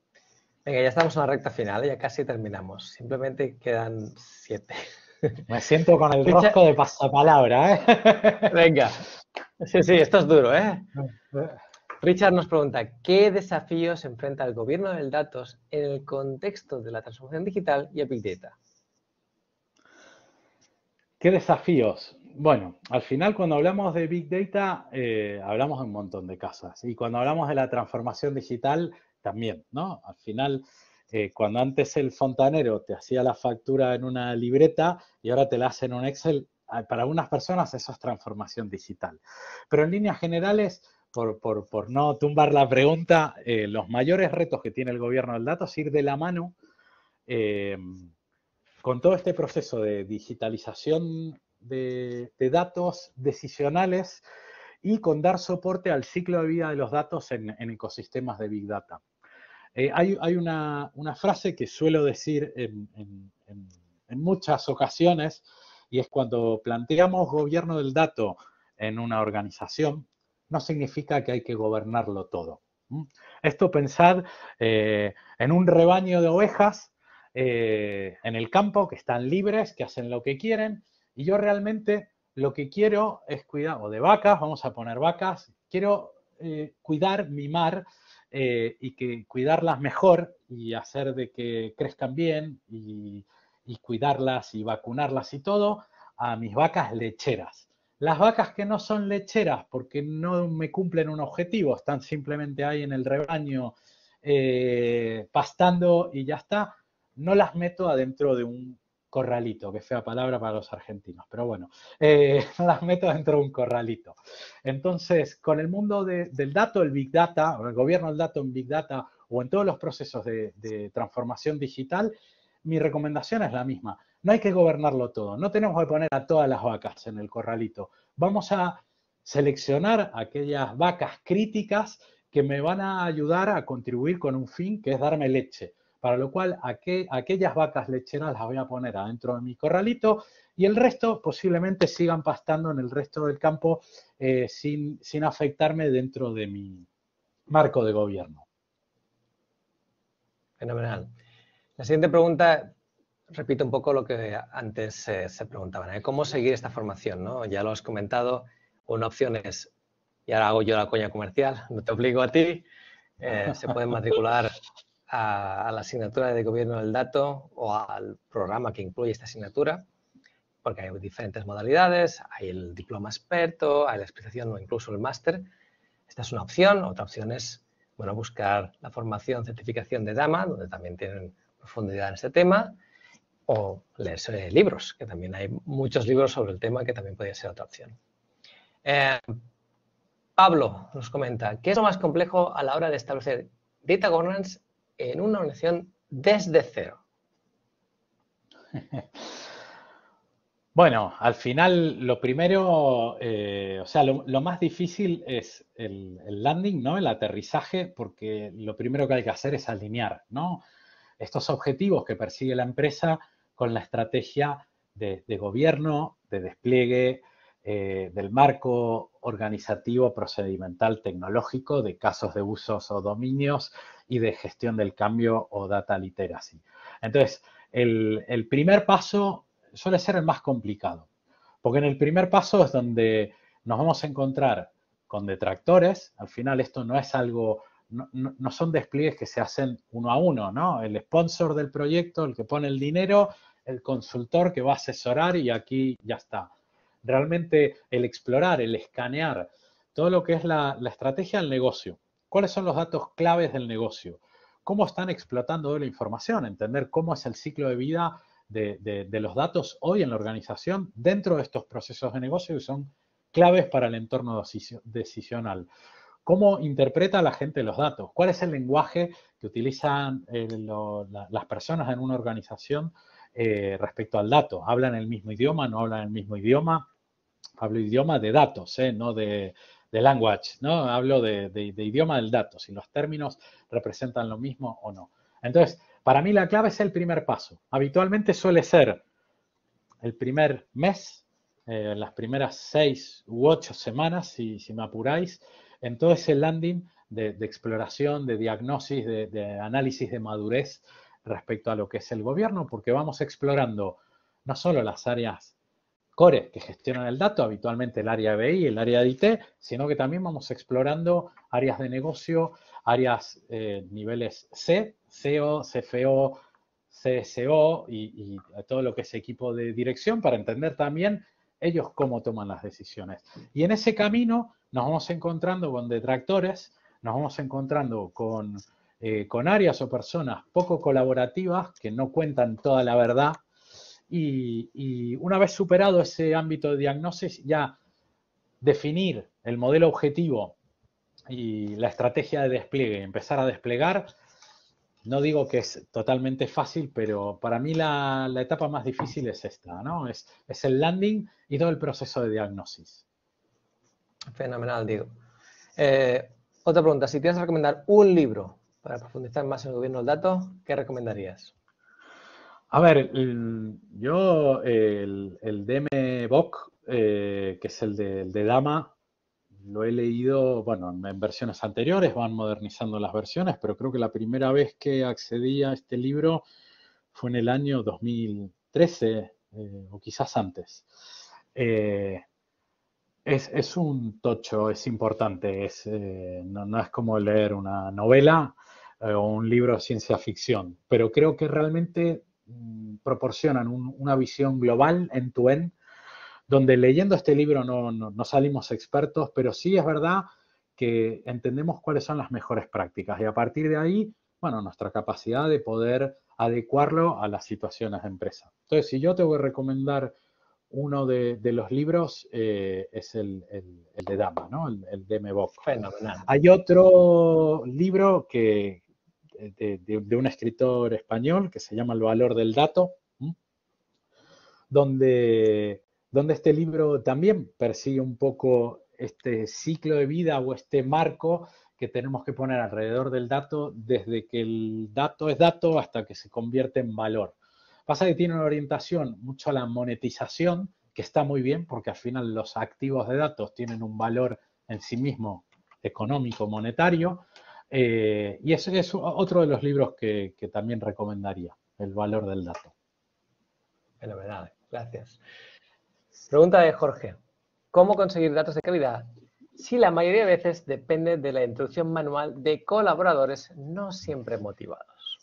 Venga, ya estamos en la recta final, ya casi terminamos. Simplemente quedan 7. Me siento con el rosco de pasapalabra, ¿eh? Venga. Sí, esto es duro, ¿eh? Richard nos pregunta, ¿qué desafíos enfrenta el gobierno del datos en el contexto de la transformación digital y el Big Data? ¿Qué desafíos? Bueno, al final cuando hablamos de Big Data, hablamos de un montón de cosas. Y cuando hablamos de la transformación digital, también, ¿no? Al final, cuando antes el fontanero te hacía la factura en una libreta y ahora te la hace en un Excel, para algunas personas eso es transformación digital. Pero en líneas generales, por no tumbar la pregunta, los mayores retos que tiene el gobierno del dato es ir de la mano con todo este proceso de digitalización de datos decisionales y con dar soporte al ciclo de vida de los datos en ecosistemas de Big Data. Hay una frase que suelo decir en muchas ocasiones y es cuando planteamos gobierno del dato en una organización, no significa que hay que gobernarlo todo. Esto pensad en un rebaño de ovejas en el campo que están libres, que hacen lo que quieren y yo realmente lo que quiero es cuidar, o de vacas, vamos a poner vacas, quiero cuidar, mimar y que cuidarlas mejor y hacer de que crezcan bien y cuidarlas y vacunarlas y todo a mis vacas lecheras. Las vacas que no son lecheras porque no me cumplen un objetivo, están simplemente ahí en el rebaño pastando y ya está, no las meto adentro de un corralito, que fea palabra para los argentinos, pero bueno, no las meto dentro de un corralito. Entonces, con el mundo del dato, el Big Data, o el gobierno del dato en Big Data, o en todos los procesos de transformación digital, mi recomendación es la misma. No hay que gobernarlo todo, no tenemos que poner a todas las vacas en el corralito. Vamos a seleccionar aquellas vacas críticas que me van a ayudar a contribuir con un fin que es darme leche. Para lo cual, aquellas vacas lecheras las voy a poner adentro de mi corralito y el resto posiblemente sigan pastando en el resto del campo sin afectarme dentro de mi marco de gobierno. Fenomenal. La siguiente pregunta repito un poco lo que antes se preguntaban, ¿eh? ¿Cómo seguir esta formación? ¿No? Ya lo has comentado, una opción es, y ahora hago yo la coña comercial, no te obligo a ti, se pueden matricular a la asignatura de Gobierno del Dato o al programa que incluye esta asignatura, porque hay diferentes modalidades, hay el diploma experto, hay la especialización o incluso el máster. Esta es una opción. Otra opción es bueno, buscar la formación, certificación de DAMA, donde también tienen profundidad en este tema, o leerse libros, que también hay muchos libros sobre el tema que también podría ser otra opción. Pablo nos comenta, ¿qué es lo más complejo a la hora de establecer data governance en una organización desde cero? Bueno, al final lo primero, o sea, lo más difícil es el landing, ¿no? El aterrizaje, porque lo primero que hay que hacer es alinear, ¿no? Estos objetivos que persigue la empresa con la estrategia de gobierno, de despliegue, del marco organizativo, procedimental, tecnológico, de casos de usos o dominios y de gestión del cambio o data literacy. Entonces, el primer paso suele ser el más complicado, porque en el primer paso es donde nos vamos a encontrar con detractores. Al final esto no es algo, no son despliegues que se hacen uno a uno, ¿no? El sponsor del proyecto, el que pone el dinero, el consultor que va a asesorar y aquí ya está. Realmente el explorar, el escanear todo lo que es la estrategia del negocio. ¿Cuáles son los datos claves del negocio? ¿Cómo están explotando la información? Entender cómo es el ciclo de vida de los datos hoy en la organización dentro de estos procesos de negocio que son claves para el entorno decisional. ¿Cómo interpreta la gente los datos? ¿Cuál es el lenguaje que utilizan las personas en una organización respecto al dato? ¿Hablan el mismo idioma? ¿No hablan el mismo idioma? Hablo idioma de datos, no de language, ¿no? Hablo de idioma del dato, si los términos representan lo mismo o no. Entonces, para mí la clave es el primer paso. Habitualmente suele ser el primer mes, las primeras 6 u 8 semanas, si me apuráis, en todo ese landing de exploración, de diagnosis, de análisis de madurez respecto a lo que es el gobierno, porque vamos explorando no solo las áreas core que gestionan el dato, habitualmente el área de BI y el área de IT, sino que también vamos explorando áreas de negocio, áreas niveles C, CO, CFO, CSO y todo lo que es equipo de dirección para entender también ellos cómo toman las decisiones. Y en ese camino nos vamos encontrando con detractores, nos vamos encontrando con áreas o personas poco colaborativas que no cuentan toda la verdad y una vez superado ese ámbito de diagnosis, ya definir el modelo objetivo y la estrategia de despliegue, empezar a desplegar, no digo que es totalmente fácil, pero para mí la etapa más difícil es esta, ¿no? Es el landing y todo el proceso de diagnosis. Fenomenal, Diego. Otra pregunta, si tienes que recomendar un libro para profundizar más en el gobierno del dato, ¿qué recomendarías? A ver, yo el DMBOK, que es el de Dama, lo he leído, bueno, en versiones anteriores, van modernizando las versiones, pero creo que la primera vez que accedí a este libro fue en el año 2013 o quizás antes. Es un tocho, es importante, no es como leer una novela o un libro de ciencia ficción, pero creo que realmente proporcionan una visión global, end-to-end, donde leyendo este libro no salimos expertos, pero sí es verdad que entendemos cuáles son las mejores prácticas y a partir de ahí, bueno, nuestra capacidad de poder adecuarlo a las situaciones de empresa. Entonces, si yo te voy a recomendar uno de los libros, es el de Dama, ¿no? El de Mebok. Fenomenal. Hay otro libro de un escritor español que se llama El valor del dato, donde este libro también persigue un poco este ciclo de vida o este marco que tenemos que poner alrededor del dato desde que el dato es dato hasta que se convierte en valor. Pasa que tiene una orientación mucho a la monetización, que está muy bien porque al final los activos de datos tienen un valor en sí mismo económico, monetario, y ese es otro de los libros que también recomendaría, El valor del dato. Fenomenal, gracias. Pregunta de Jorge. ¿Cómo conseguir datos de calidad si la mayoría de veces depende de la introducción manual de colaboradores no siempre motivados?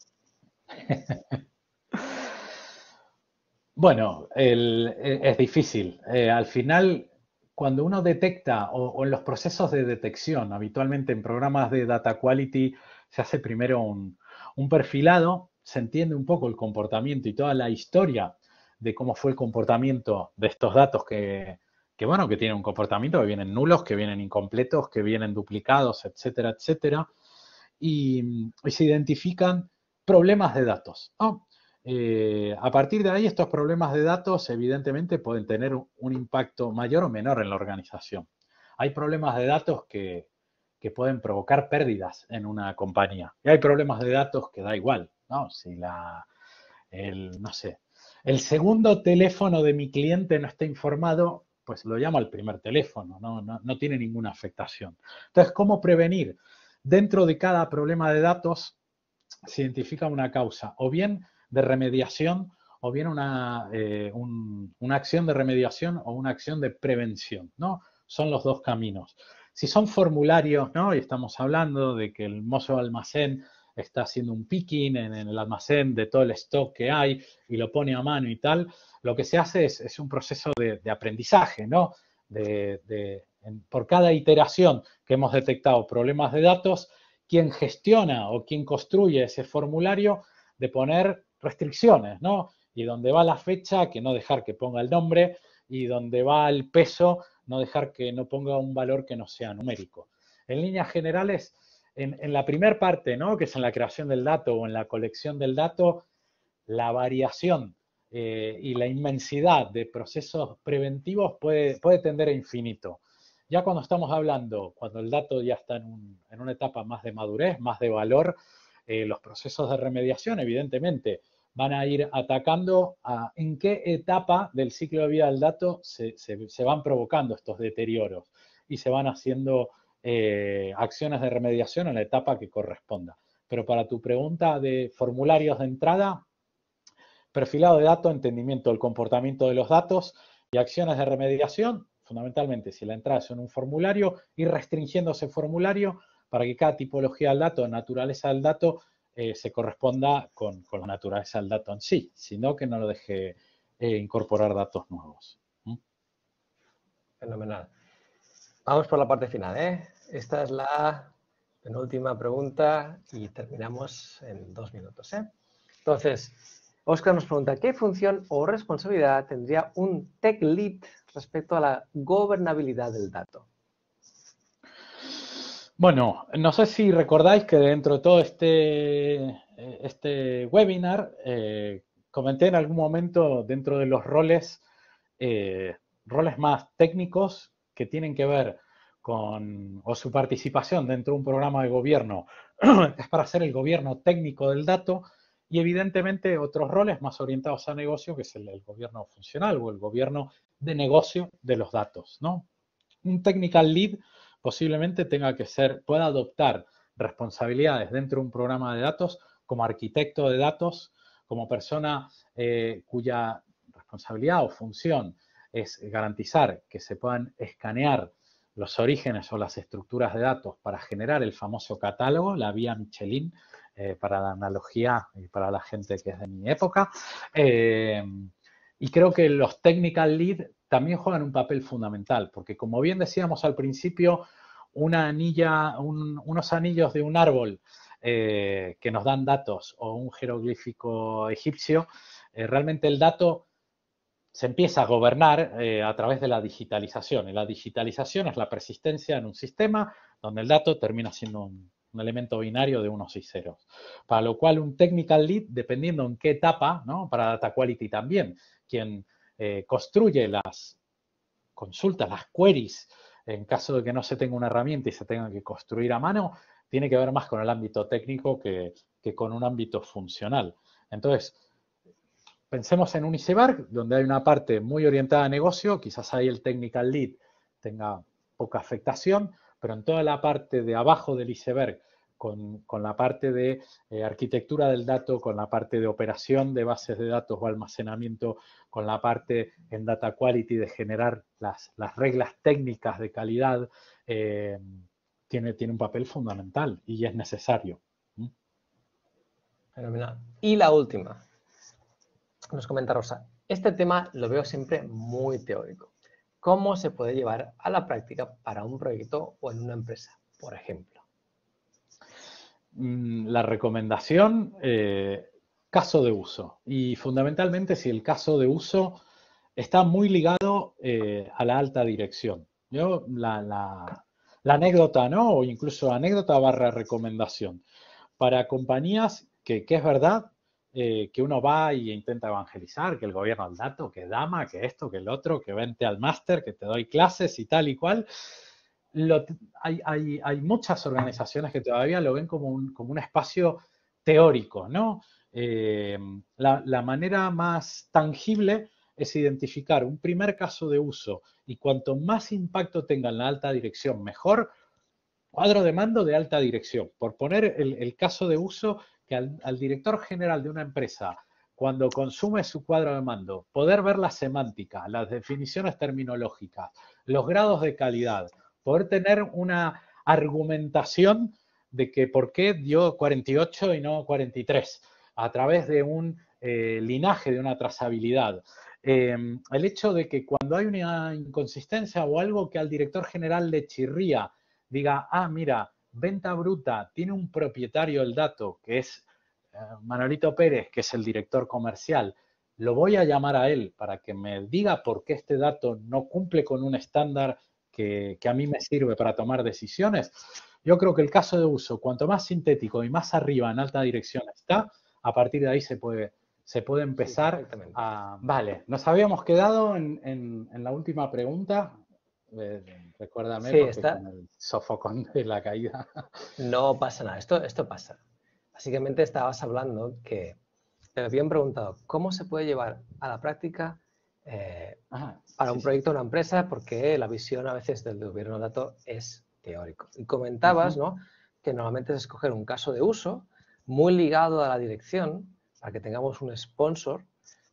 Bueno, es difícil. Al final, cuando uno detecta o en los procesos de detección, habitualmente en programas de data quality se hace primero un perfilado, se entiende un poco el comportamiento y toda la historia de cómo fue el comportamiento de estos datos bueno, que tienen un comportamiento, que vienen nulos, que vienen incompletos, que vienen duplicados, etcétera, etcétera. Y se identifican problemas de datos, ¿no? A partir de ahí, estos problemas de datos evidentemente pueden tener un impacto mayor o menor en la organización. Hay problemas de datos que pueden provocar pérdidas en una compañía. Y hay problemas de datos que da igual, ¿no? Si no sé, el segundo teléfono de mi cliente no está informado, pues lo llamo al primer teléfono, no tiene ninguna afectación. Entonces, ¿cómo prevenir? Dentro de cada problema de datos se identifica una causa, o bien de remediación, o bien una acción de remediación o una acción de prevención, ¿no? Son los dos caminos. Si son formularios, ¿no? Y estamos hablando de que el mozo de almacén está haciendo un picking en el almacén de todo el stock que hay y lo pone a mano y tal, lo que se hace es un proceso de aprendizaje, ¿no? Por cada iteración que hemos detectado problemas de datos, quien gestiona o quien construye ese formulario de poner restricciones, ¿no? Y donde va la fecha, que no dejar que ponga el nombre, y donde va el peso, no dejar que no ponga un valor que no sea numérico. En líneas generales, en la primera parte, ¿no? Que es en la creación del dato o en la colección del dato, la variación y la inmensidad de procesos preventivos puede tender a infinito. Ya cuando estamos hablando, cuando el dato ya está en una etapa más de madurez, más de valor, los procesos de remediación, evidentemente, van a ir atacando en qué etapa del ciclo de vida del dato se van provocando estos deterioros y se van haciendo acciones de remediación en la etapa que corresponda. Pero para tu pregunta de formularios de entrada, perfilado de datos, entendimiento del comportamiento de los datos Y acciones de remediación, fundamentalmente, si la entrada es en un formulario, ir restringiendo ese formulario para que cada tipología del dato, naturaleza del dato, se corresponda con la naturaleza del dato en sí, sino que no lo deje incorporar datos nuevos. Fenomenal. Vamos por la parte final, ¿eh? Esta es la penúltima pregunta y terminamos en 2 minutos, ¿eh? Entonces, Óscar nos pregunta, ¿qué función o responsabilidad tendría un Tech Lead respecto a la gobernabilidad del dato? Bueno, no sé si recordáis que dentro de todo este webinar comenté en algún momento dentro de los roles, roles más técnicos que tienen que ver con, o su participación dentro de un programa de gobierno, es para hacer el gobierno técnico del dato, y evidentemente otros roles más orientados a negocio, que es el gobierno funcional o el gobierno de negocio de los datos, ¿no? Un technical lead posiblemente tenga que pueda adoptar responsabilidades dentro de un programa de datos como arquitecto de datos, como persona cuya responsabilidad o función es garantizar que se puedan escanear los orígenes o las estructuras de datos para generar el famoso catálogo, la vía Michelin, para la analogía y para la gente que es de mi época. Y creo que los technical lead también juegan un papel fundamental, porque como bien decíamos al principio, unos anillos de un árbol que nos dan datos o un jeroglífico egipcio, realmente el dato se empieza a gobernar a través de la digitalización. Y la digitalización es la persistencia en un sistema donde el dato termina siendo un elemento binario de unos y ceros. Para lo cual un technical lead, dependiendo en qué etapa, ¿no? Para data quality también, quien construye las consultas, las queries, en caso de que no se tenga una herramienta y se tenga que construir a mano, tiene que ver más con el ámbito técnico que con un ámbito funcional. Entonces, pensemos en un iceberg donde hay una parte muy orientada a negocio, quizás ahí el technical lead tenga poca afectación, pero en toda la parte de abajo del iceberg, con la parte de arquitectura del dato, con la parte de operación de bases de datos o almacenamiento, con la parte en data quality de generar las reglas técnicas de calidad, tiene un papel fundamental y es necesario. Fenomenal. Y la última. Nos comenta Rosa, este tema lo veo siempre muy teórico. ¿Cómo se puede llevar a la práctica para un proyecto o en una empresa, por ejemplo? La recomendación, caso de uso. Y fundamentalmente si el caso de uso está muy ligado a la alta dirección. Yo, la anécdota, ¿no? O incluso anécdota / recomendación. Para compañías que es verdad que uno va e intenta evangelizar, que el gobierno al dato, que Dama, que esto, que el otro, que vente al máster, que te doy clases y tal y cual. Hay muchas organizaciones que todavía lo ven como un espacio teórico, ¿no? La manera más tangible es identificar un primer caso de uso y cuanto más impacto tenga en la alta dirección, mejor. Cuadro de mando de alta dirección. Por poner el caso de uso que al director general de una empresa, cuando consume su cuadro de mando, poder ver la semántica, las definiciones terminológicas, los grados de calidad, poder tener una argumentación de que por qué dio 48 y no 43, a través de un linaje, de una trazabilidad. El hecho de que cuando hay una inconsistencia o algo que al director general le chirría, diga, mira, venta bruta, tiene un propietario del dato, que es Manolito Pérez, que es el director comercial, lo voy a llamar a él para que me diga por qué este dato no cumple con un estándar que a mí me sirve para tomar decisiones. Yo creo que el caso de uso, cuanto más sintético y más arriba en alta dirección está, a partir de ahí se puede empezar a... Vale, nos habíamos quedado en la última pregunta. Recuérdame Sí, porque con el sofocón de la caída. No pasa nada, esto pasa. Básicamente estabas hablando que te habían preguntado cómo se puede llevar a la práctica para un proyecto o una empresa, porque la visión a veces del gobierno de datos es teórico. Y comentabas, ¿no?, que normalmente es escoger un caso de uso muy ligado a la dirección, para que tengamos un sponsor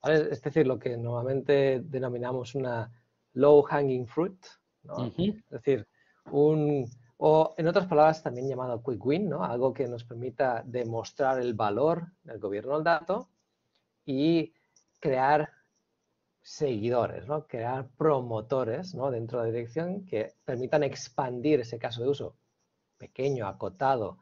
¿vale? Es decir, lo que normalmente denominamos una low hanging fruit, ¿no? Ujú. Es decir, o en otras palabras también llamado quick win, ¿no? Algo que nos permita demostrar el valor del gobierno del dato y crear seguidores, ¿no? Crear promotores, ¿no? Dentro de la dirección que permitan expandir ese caso de uso pequeño, acotado,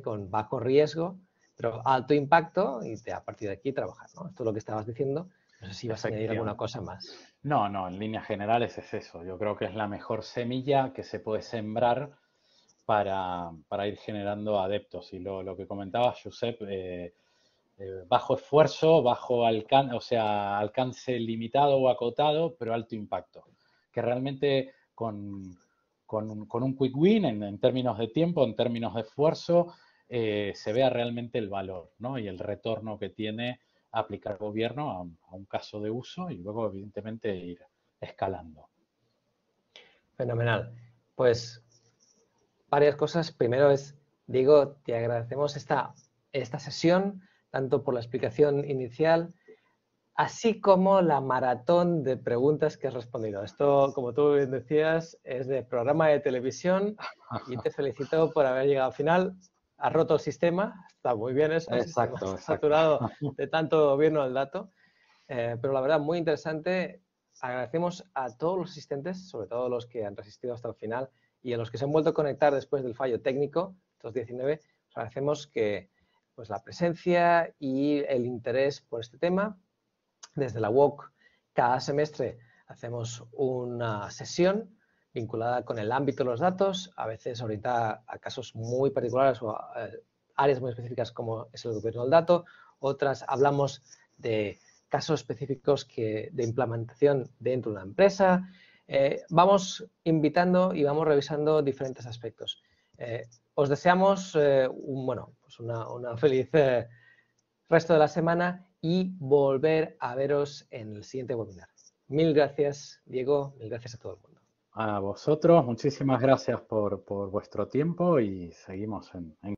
con bajo riesgo, pero alto impacto y a partir de aquí trabajar, ¿no? Esto es lo que estabas diciendo. No sé si vas a añadir alguna Efectivamente. cosa más. No, no, en líneas generales es eso. Yo creo que es la mejor semilla que se puede sembrar para ir generando adeptos. Y lo que comentaba Josep, bajo esfuerzo, bajo alcance, o sea, alcance limitado o acotado, pero alto impacto. Que realmente con un quick win en términos de tiempo, en términos de esfuerzo, se vea realmente el valor, ¿no? Y el retorno que tiene aplicar gobierno a un caso de uso y luego, evidentemente, ir escalando. Fenomenal. Pues varias cosas. Primero es, Diego, te agradecemos esta sesión, tanto por la explicación inicial, así como la maratón de preguntas que has respondido. Esto, como tú bien decías, es de programa de televisión y te felicito por haber llegado al final. Has roto el sistema, está muy bien eso, el sistema Exacto, está exacto. saturado de tanto gobierno del dato, pero la verdad muy interesante. Agradecemos a todos los asistentes, sobre todo los que han resistido hasta el final y a los que se han vuelto a conectar después del fallo técnico, estos 19, os agradecemos que pues, la presencia y el interés por este tema. Desde la UOC, cada semestre hacemos una sesión vinculada con el ámbito de los datos, a veces orientada a casos muy particulares o a áreas muy específicas como es el gobierno del dato. Otras hablamos de casos específicos de implementación dentro de una empresa. Vamos invitando y vamos revisando diferentes aspectos. Os deseamos pues una feliz resto de la semana y volver a veros en el siguiente webinar. Mil gracias, Diego. Mil gracias a todo el mundo. A vosotros, muchísimas gracias por vuestro tiempo y seguimos en